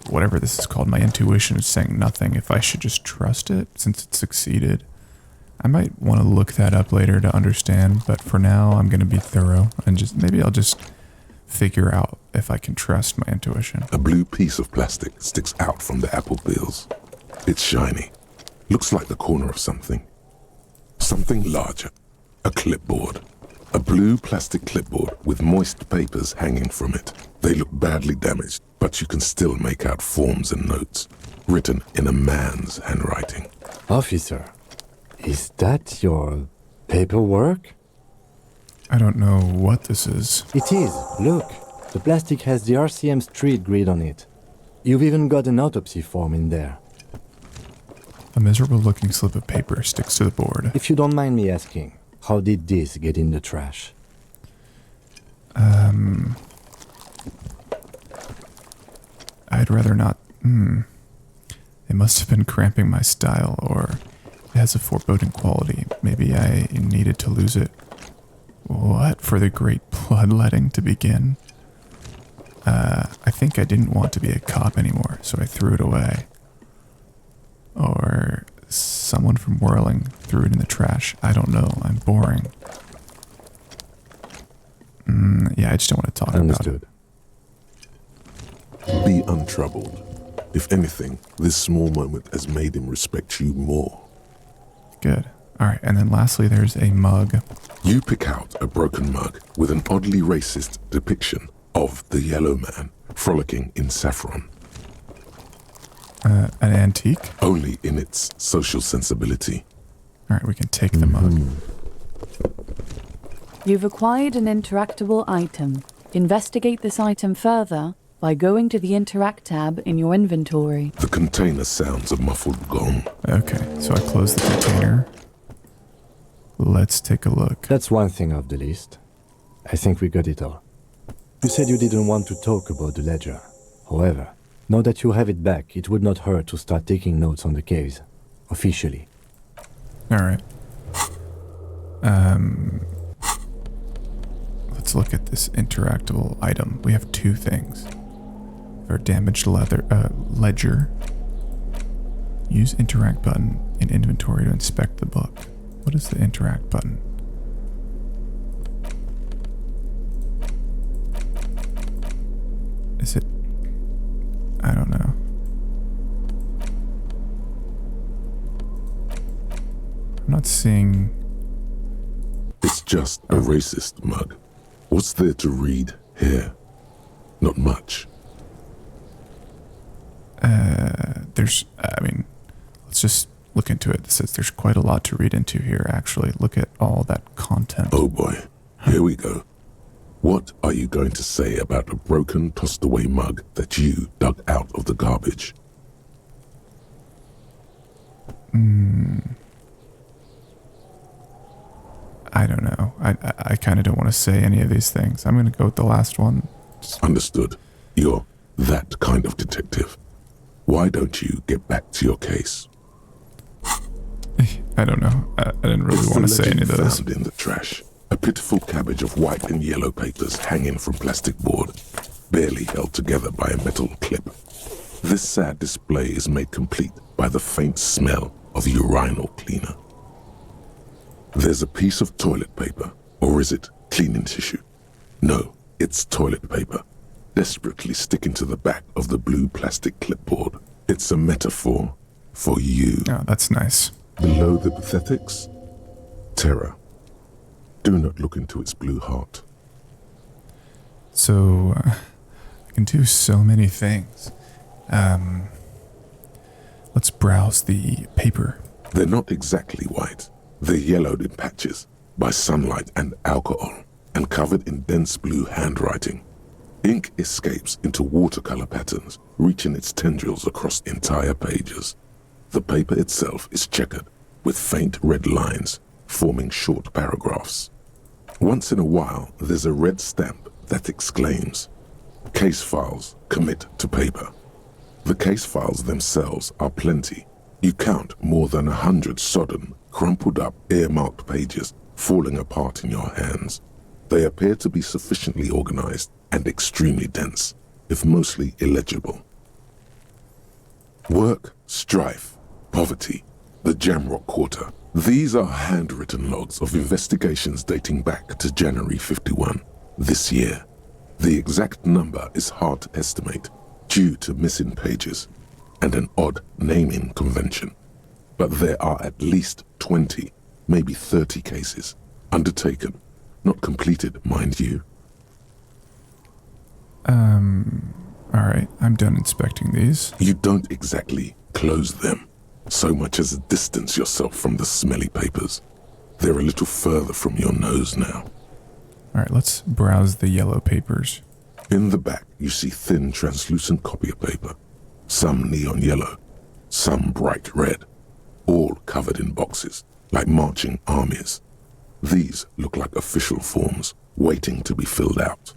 whatever this is called, my intuition is saying nothing. If I should just trust it since it succeeded. I might want to look that up later to understand, but for now I'm going to be thorough and maybe I'll just figure out if I can trust my intuition. A blue piece of plastic sticks out from the apple peels. It's shiny. Looks like the corner of something. Something larger. A clipboard. A blue plastic clipboard with moist papers hanging from it. They look badly damaged, but you can still make out forms and notes, written in a man's handwriting. Officer, is that your paperwork? I don't know what this is. It is. Look, the plastic has the RCM street grid on it. You've even got an autopsy form in there. A miserable-looking slip of paper sticks to the board. If you don't mind me asking, how did this get in the trash? I'd rather not. It must have been cramping my style, or it has a foreboding quality. Maybe I needed to lose it. What? For the great bloodletting to begin? I think I didn't want to be a cop anymore, so I threw it away. Or someone from Whirling threw it in the trash. I don't know. I'm boring. Yeah, I just don't want to talk about it. Be untroubled. If anything, this small moment has made him respect you more. good. All right, and then lastly, there's a mug. You pick out a broken mug with an oddly racist depiction of the yellow man frolicking in saffron. An antique? Only in its social sensibility. All right, we can take the mug. You've acquired an interactable item. Investigate this item further by going to the Interact tab in your inventory. The container sounds a muffled gong. Okay, so I close the container. Let's take a look. That's one thing off the list. I think we got it all. You said you didn't want to talk about the ledger. However, now that you have it back, it would not hurt to start taking notes on the case. Officially. Alright. Let's look at this interactable item. We have two things. For damaged ledger. Use interact button in inventory to inspect the book. What is the interact button? Is it... I don't know. I'm not seeing... It's just a racist mug. What's there to read here? Not much. Let's just look into it. It says there's quite a lot to read into here, actually. Look at all that content. Oh boy, here we go. What are you going to say about a broken, tossed-away mug that you dug out of the garbage? I don't know. I kind of don't want to say any of these things. I'm going to go with the last one. Understood. You're that kind of detective. Why don't you get back to your case? I don't know. I didn't really want to say any of those. Found in the trash. A pitiful cabbage of white and yellow papers hanging from plastic board, barely held together by a metal clip. This sad display is made complete by the faint smell of urinal cleaner. There's a piece of toilet paper, or is it cleaning tissue? No, it's toilet paper, desperately sticking to the back of the blue plastic clipboard. It's a metaphor for you. Oh, that's nice. Below the pathetics, terror. Do not look into its blue heart. So, I can do so many things. Let's browse the paper. They're not exactly white. They're yellowed in patches by sunlight and alcohol, and covered in dense blue handwriting. Ink escapes into watercolor patterns, reaching its tendrils across entire pages. The paper itself is checkered, with faint red lines, forming short paragraphs. Once in a while, there's a red stamp that exclaims, "Case files commit to paper." The case files themselves are plenty. You count more than 100 sodden, crumpled up, earmarked pages falling apart in your hands. They appear to be sufficiently organized and extremely dense, if mostly illegible. Work, strife, poverty, the Jamrock Quarter. These are handwritten logs of investigations dating back to January 51, this year. The exact number is hard to estimate due to missing pages and an odd naming convention. But there are at least 20, maybe 30 cases undertaken, not completed, mind you. Alright, I'm done inspecting these. You don't exactly close them, so much as distance yourself from the smelly papers. They're a little further from your nose now. Alright, let's browse the yellow papers. In the back, you see thin, translucent copier paper. Some neon yellow, some bright red, all covered in boxes, like marching armies. These look like official forms, waiting to be filled out.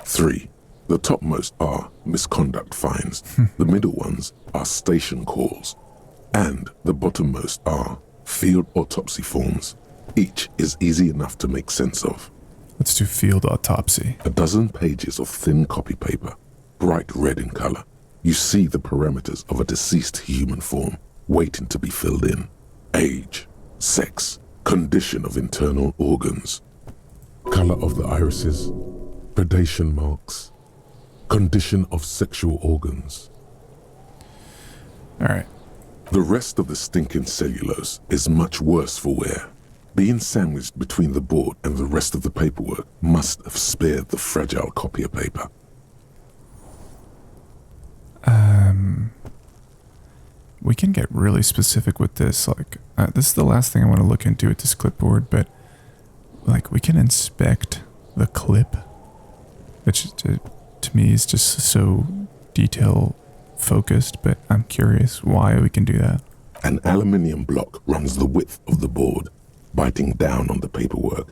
3. The topmost are misconduct fines, the middle ones are station calls, and the bottommost are field autopsy forms. Each is easy enough to make sense of. Let's do field autopsy. A dozen pages of thin copy paper, bright red in color. You see the parameters of a deceased human form, waiting to be filled in. Age, sex, condition of internal organs, color of the irises, predation marks, condition of sexual organs. Alright. The rest of the stinking cellulose is much worse for wear. Being sandwiched between the board and the rest of the paperwork must have spared the fragile copier paper. We can get really specific with this. Like, this is the last thing I want to look into with this clipboard, but like, we can inspect the clip, which to me is just so detail focused, but I'm curious why we can do that. An aluminium block runs the width of the board, biting down on the paperwork.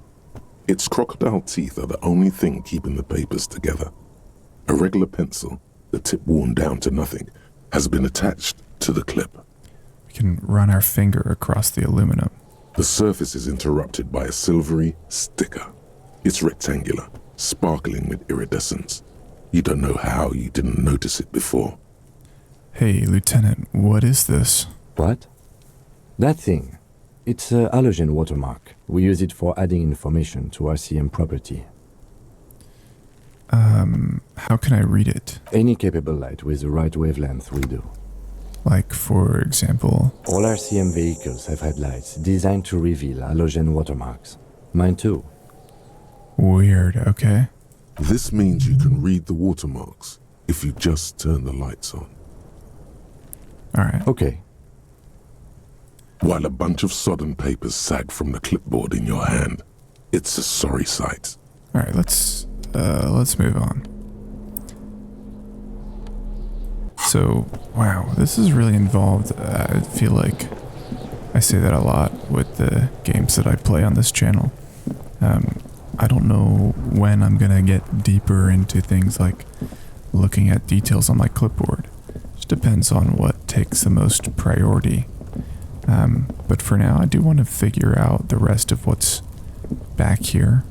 Its crocodile teeth are the only thing keeping the papers together. A regular pencil, the tip worn down to nothing, has been attached to the clip. We can run our finger across the aluminum. The surface is interrupted by a silvery sticker. It's rectangular, sparkling with iridescence. You don't know how you didn't notice it before. Hey, Lieutenant, what is this? What? That thing. It's a halogen watermark. We use it for adding information to RCM property. How can I read it? Any capable light with the right wavelength will do. Like, for example? All RCM vehicles have headlights designed to reveal halogen watermarks. Mine too. Weird, okay. This means you can read the watermarks if you just turn the lights on. Alright. Okay. While a bunch of sodden papers sag from the clipboard in your hand, it's a sorry sight. Alright, let's move on. So, wow, this is really involved. I feel like I say that a lot with the games that I play on this channel. I don't know when I'm gonna get deeper into things like looking at details on my clipboard. Just depends on what takes the most priority. But for now, I do want to figure out the rest of what's back here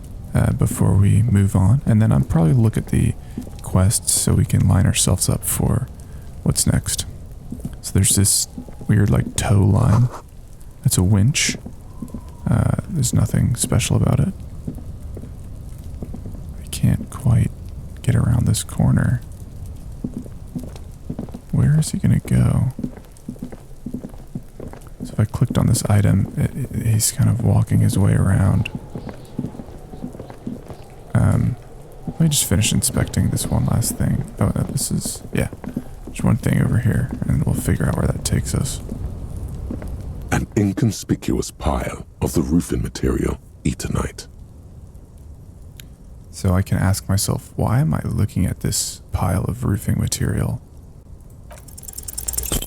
before we move on. And then I'll probably look at the quests so we can line ourselves up for what's next. So there's this weird like tow line. That's a winch. There's nothing special about it. I can't quite get around this corner. Where is he gonna go? So if I clicked on this item, he's kind of walking his way around. Let me just finish inspecting this one last thing. Oh, no, this is, yeah. There's one thing over here, and we'll figure out where that takes us. An inconspicuous pile of the roofing material, Eternite. So I can ask myself, why am I looking at this pile of roofing material?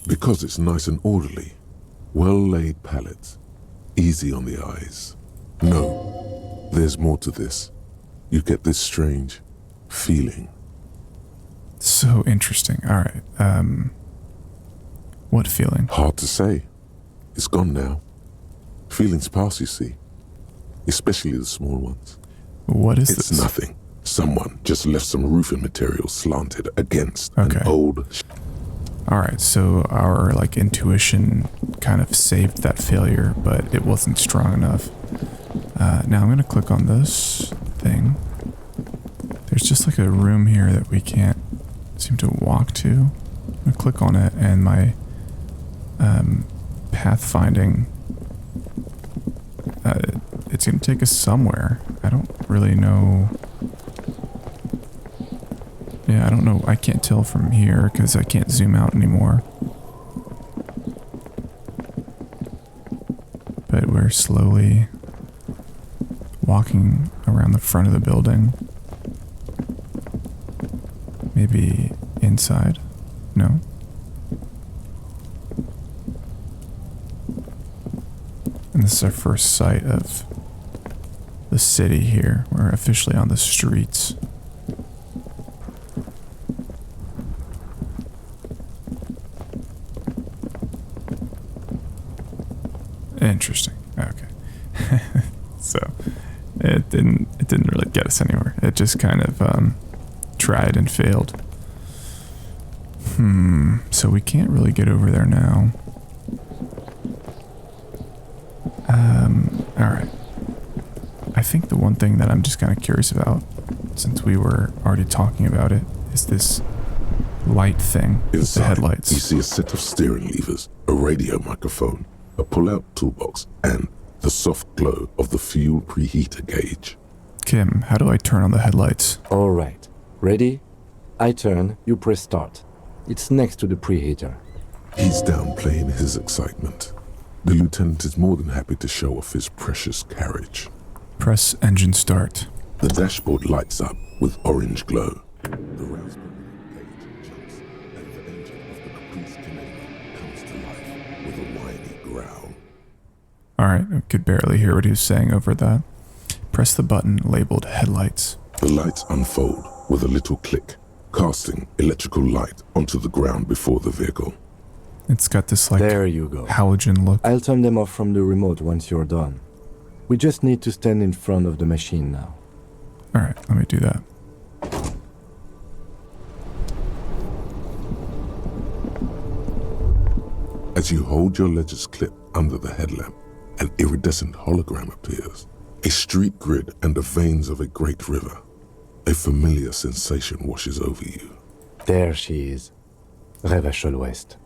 Because it's nice and orderly. Well-laid pallets. Easy on the eyes. No, there's more to this. You get this strange feeling. So interesting. Alright, what feeling? Hard to say. It's gone now. Feelings pass, you see. Especially the small ones. What is this? It's nothing. Someone just left some roofing material slanted against an old... Alright, so our like intuition kind of saved that failure, but it wasn't strong enough. Now I'm gonna click on this thing. There's just like a room here that we can't seem to walk to. I'm gonna click on it, and my pathfinding, it's gonna take us somewhere. I don't really know. Yeah, I don't know. I can't tell from here because I can't zoom out anymore. But we're slowly walking around the front of the building. Maybe inside? No? And this is our first sight of the city here. We're officially on the streets. Interesting. Okay. So it didn't really get us anywhere. It just kind of tried and failed. So we can't really get over there now. Alright. I think the one thing that I'm just kind of curious about, since we were already talking about it, is this light thing with the headlights. You see a set of steering levers a radio microphone, a pull-out toolbox, and the soft glow of the fuel preheater gauge. Kim, how do I turn on the headlights? All right. Ready? I turn, you press start. It's next to the preheater. He's downplaying his excitement. The lieutenant is more than happy to show off his precious carriage. Press engine start. The dashboard lights up with orange glow. The rouse gauge jumps, and the engine of the Caprice Canadian comes to life with a whiny growl. Alright, I could barely hear what he was saying over that. Press the button labeled headlights. The lights unfold with a little click, casting electrical light onto the ground before the vehicle. It's got this like there you go. Halogen look. I'll turn them off from the remote once you're done. We just need to stand in front of the machine now. Alright, let me do that. As you hold your ledger's clip under the headlamp, an iridescent hologram appears. A street grid and the veins of a great river. A familiar sensation washes over you. There she is. Revachol West.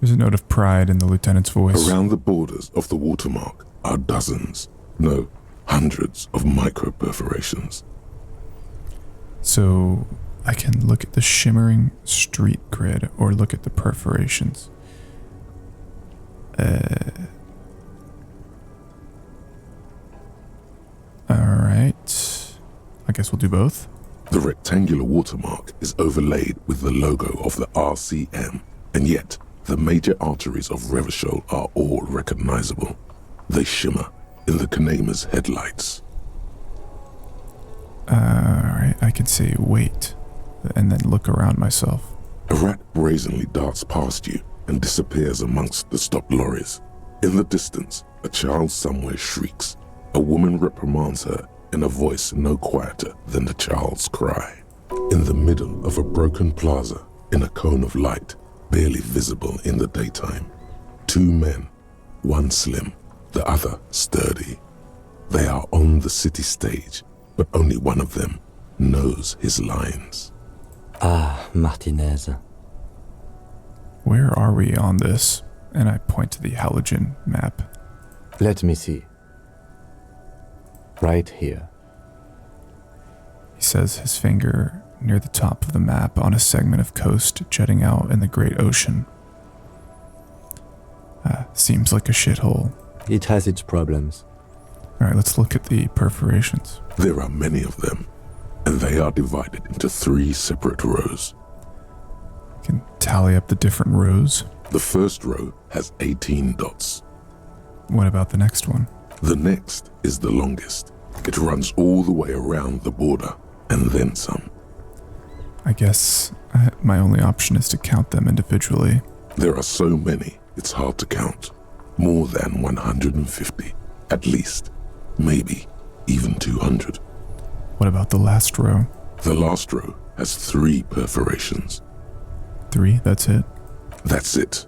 There's a note of pride in the lieutenant's voice. Around the borders of the watermark are dozens, no, hundreds of micro perforations. So I can look at the shimmering street grid or look at the perforations. Alright. I guess we'll do both. The rectangular watermark is overlaid with the logo of the RCM, and yet the major arteries of Revachol are all recognizable. They shimmer in the Kanema's headlights. Alright, I can say wait, and then look around myself. A rat brazenly darts past you and disappears amongst the stopped lorries. In the distance, a child somewhere shrieks. A woman reprimands her in a voice no quieter than the child's cry. In the middle of a broken plaza, in a cone of light, barely visible in the daytime, two men, one slim, the other sturdy. They are on the city stage, but only one of them knows his lines. Ah, Martinez. Where are we on this? And I point to the halogen map. Let me see. Right here. He says his finger near the top of the map on a segment of coast jutting out in the great ocean. Seems like a shithole. It has its problems. Alright, let's look at the perforations. There are many of them, and they are divided into 3 separate rows. You can tally up the different rows. The first row has 18 dots. What about the next one? The next is the longest. It runs all the way around the border, and then some. I guess my only option is to count them individually. There are so many, it's hard to count. More than 150, at least. Maybe even 200. What about the last row? The last row has 3 perforations. 3, that's it? That's it.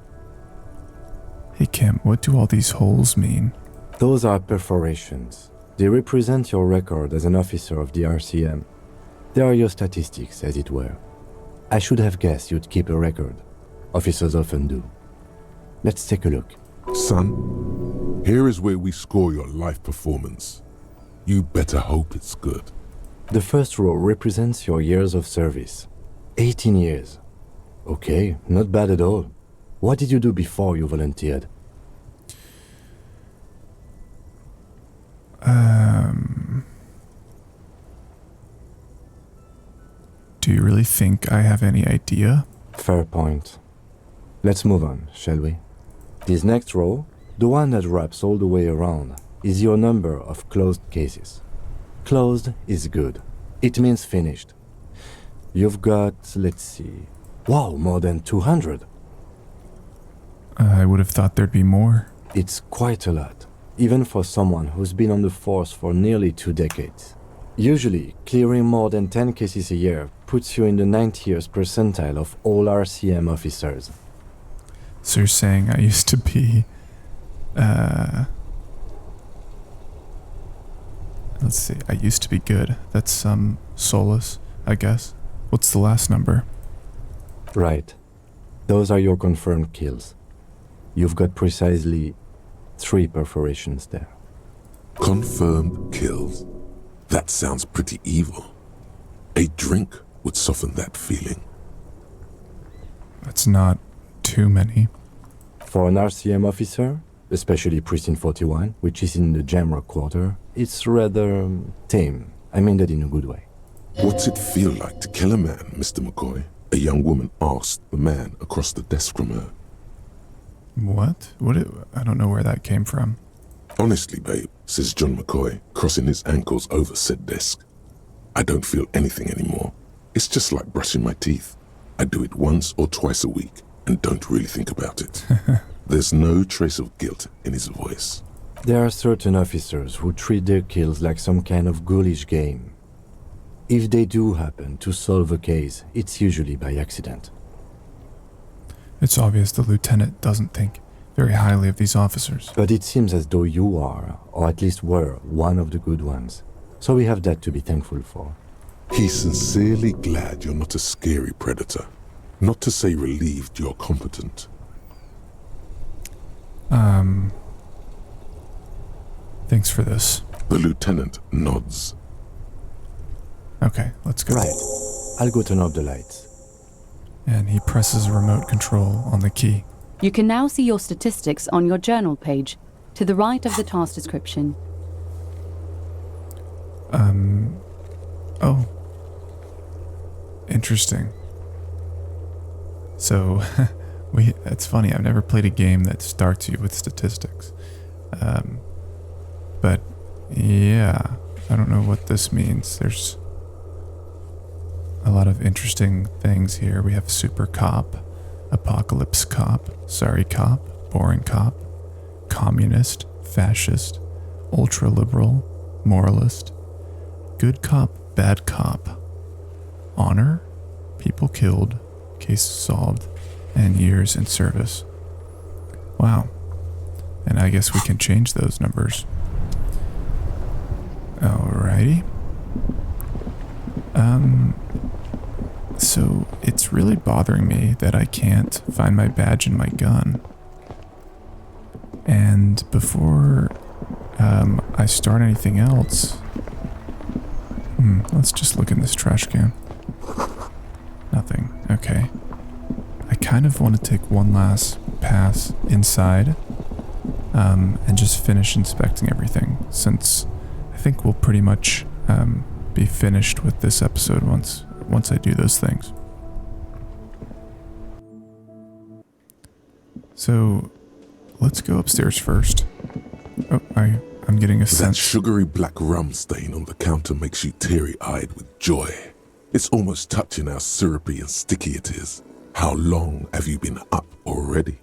Hey Kim, what do all these holes mean? Those are perforations. They represent your record as an officer of the RCM. They are your statistics, as it were. I should have guessed you'd keep a record. Officers often do. Let's take a look. Son, here is where we score your life performance. You better hope it's good. The first row represents your years of service. 18 years. Okay, not bad at all. What did you do before you volunteered? Do you really think I have any idea? Fair point. Let's move on, shall we? This next row, the one that wraps all the way around, is your number of closed cases. Closed is good. It means finished. You've got, let's see, wow, more than 200. I would have thought there'd be more. It's quite a lot, even for someone who's been on the force for nearly 2 decades. Usually, clearing more than 10 cases a year puts you in the 90th percentile of all RCM officers. So you're saying I used to be, let's see, I used to be good. That's some solace, I guess. What's the last number? Right. Those are your confirmed kills. You've got precisely 3 perforations there. Confirmed kills. That sounds pretty evil. A drink would soften that feeling. That's not too many. For an RCM officer, especially Precinct 41, which is in the Jamrock quarter, it's rather tame. I mean that in a good way. What's it feel like to kill a man, Mr. McCoy? A young woman asked the man across the desk from her. What? I don't know where that came from. Honestly, babe, says John McCoy, crossing his ankles over said desk. I don't feel anything anymore. It's just like brushing my teeth. I do it once or twice a week and don't really think about it. There's no trace of guilt in his voice. There are certain officers who treat their kills like some kind of ghoulish game. If they do happen to solve a case, it's usually by accident. It's obvious the lieutenant doesn't think very highly of these officers. But it seems as though you are, or at least were, one of the good ones. So we have that to be thankful for. He's sincerely glad you're not a scary predator. Not to say relieved you're competent. Thanks for this. The lieutenant nods. Okay, let's go. Right. I'll go turn off the lights. And he presses remote control on the key. You can now see your statistics on your journal page, to the right of the task description. Oh. Interesting. So, it's funny, I've never played a game that starts you with statistics. But, yeah, I don't know what this means. There's a lot of interesting things here. We have Super Cop, Apocalypse Cop, Sorry Cop, Boring Cop, Communist, Fascist, Ultra-Liberal, Moralist, Good Cop, Bad Cop, Honor, People Killed, Case Solved, and Years in Service. Wow. And I guess we can change those numbers. Alrighty. So it's really bothering me that I can't find my badge and my gun. And before I start anything else, let's just look in this trash can. Nothing. Okay. I kind of want to take one last pass inside and just finish inspecting everything, since I think we'll pretty much be finished with this episode once I do those things. So let's go upstairs first. Oh, I'm getting a sense. That sugary black rum stain on the counter makes you teary-eyed with joy. It's almost touching how syrupy and sticky it is. How long have you been up already?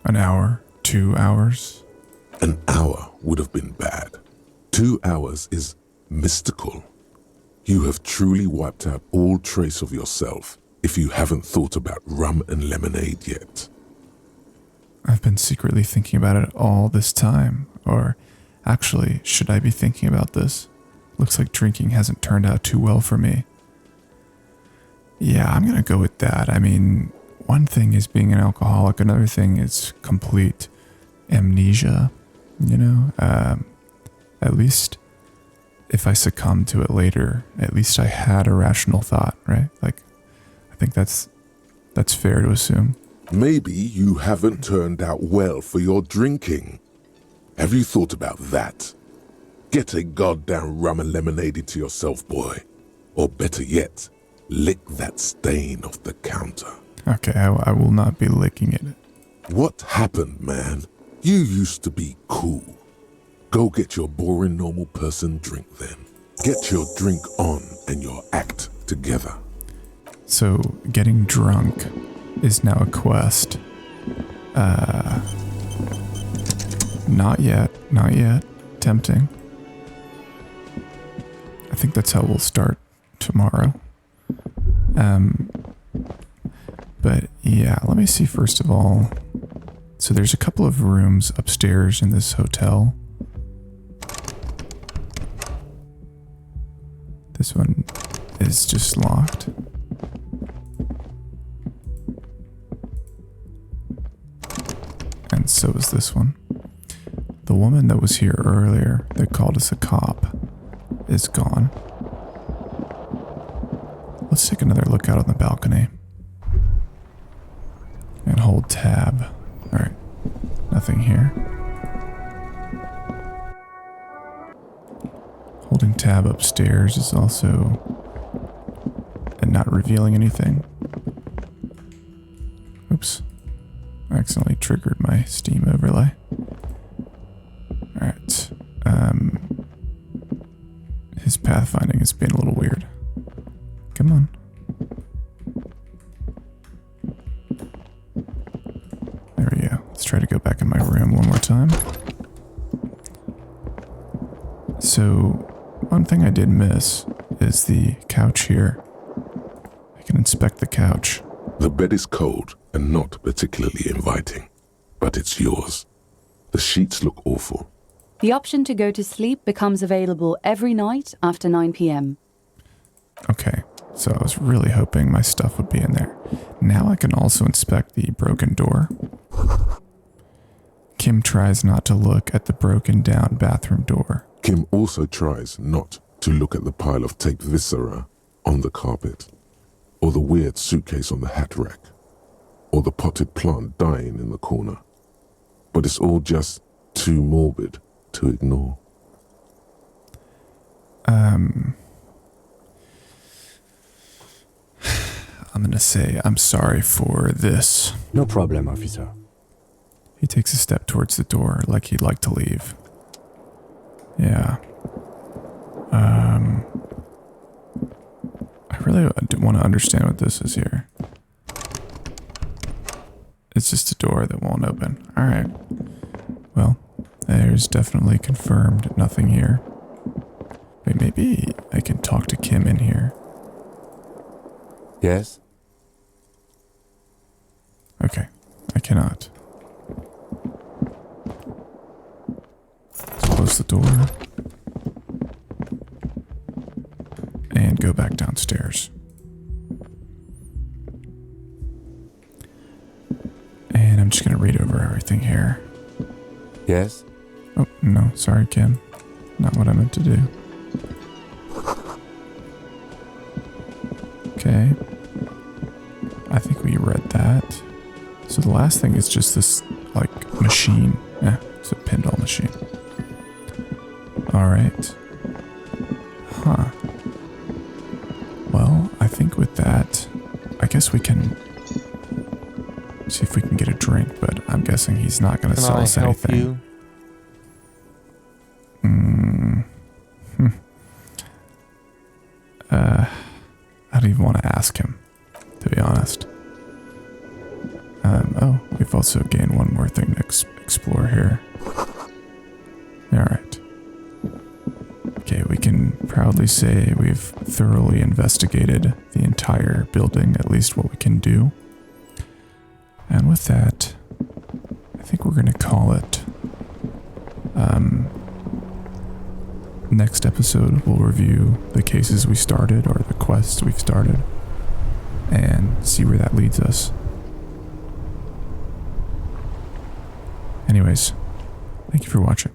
An hour, 2 hours? An hour would have been bad. 2 hours is mystical. You have truly wiped out all trace of yourself if you haven't thought about rum and lemonade yet. I've been secretly thinking about it all this time. Or actually, should I be thinking about this? Looks like drinking hasn't turned out too well for me. Yeah, I'm gonna go with that. I mean, one thing is being an alcoholic, another thing is complete amnesia, you know? At least if I succumb to it later, at least I had a rational thought, right? Like, I think that's fair to assume. Maybe you haven't turned out well for your drinking. Have you thought about that? Get a goddamn rum and lemonade into yourself, boy. Or better yet, lick that stain off the counter. Okay, I will not be licking it. What happened, man? You used to be cool. Go get your boring normal person drink then. Get your drink on and your act together. So, getting drunk is now a quest. Not yet. Tempting. I think that's how we'll start tomorrow. But yeah, let me see first of all. So there's a couple of rooms upstairs in this hotel. This one is just locked. so is this one. The woman that was here earlier that called us a cop is gone. Let's take another look out on the balcony. And hold tab. Alright, nothing here. Holding tab upstairs is also and not revealing anything. Oops. I accidentally triggered my Steam overlay. Alright. His pathfinding has been a little weird. Come on. There we go. Let's try to go back in my room one more time. So, one thing I did miss is the couch here. I can inspect the couch. The bed is cold and not particularly inviting, but it's yours. The sheets look awful. The option to go to sleep becomes available every night after 9 p.m. Okay, so I was really hoping my stuff would be in there. Now I can also inspect the broken door. Kim tries not to look at the broken down bathroom door. Kim also tries not to look at the pile of taped viscera on the carpet, or the weird suitcase on the hat rack, or the potted plant dying in the corner. But it's all just too morbid to ignore. I'm gonna say I'm sorry for this. No problem, officer. He takes a step towards the door like he'd like to leave. Yeah. I really want to understand what this is here. It's just a door that won't open. Alright. Well, there's definitely confirmed nothing here. Wait, maybe I can talk to Kim in here. Yes? Okay, I cannot. Let's close the door. And go back downstairs. And I'm just gonna read over everything here. Yes? Oh, no, sorry, Kim. Not what I meant to do. Okay. I think we read that. So the last thing is just this, like, machine. Yeah, it's a pinball machine. Alright. Huh. Well, I think with that, I guess we can see if we can get a drink, but I'm guessing he's not going to sell us anything. You? I don't even want to ask him, to be honest. Oh, we've also gained one more thing to explore here. Alright. Okay, we can proudly say we've thoroughly investigated the entire building, at least what we can do. And with that, I think we're going to call it. Next episode, we'll review the cases we started, or the quests we've started, and see where that leads us. Anyways, thank you for watching.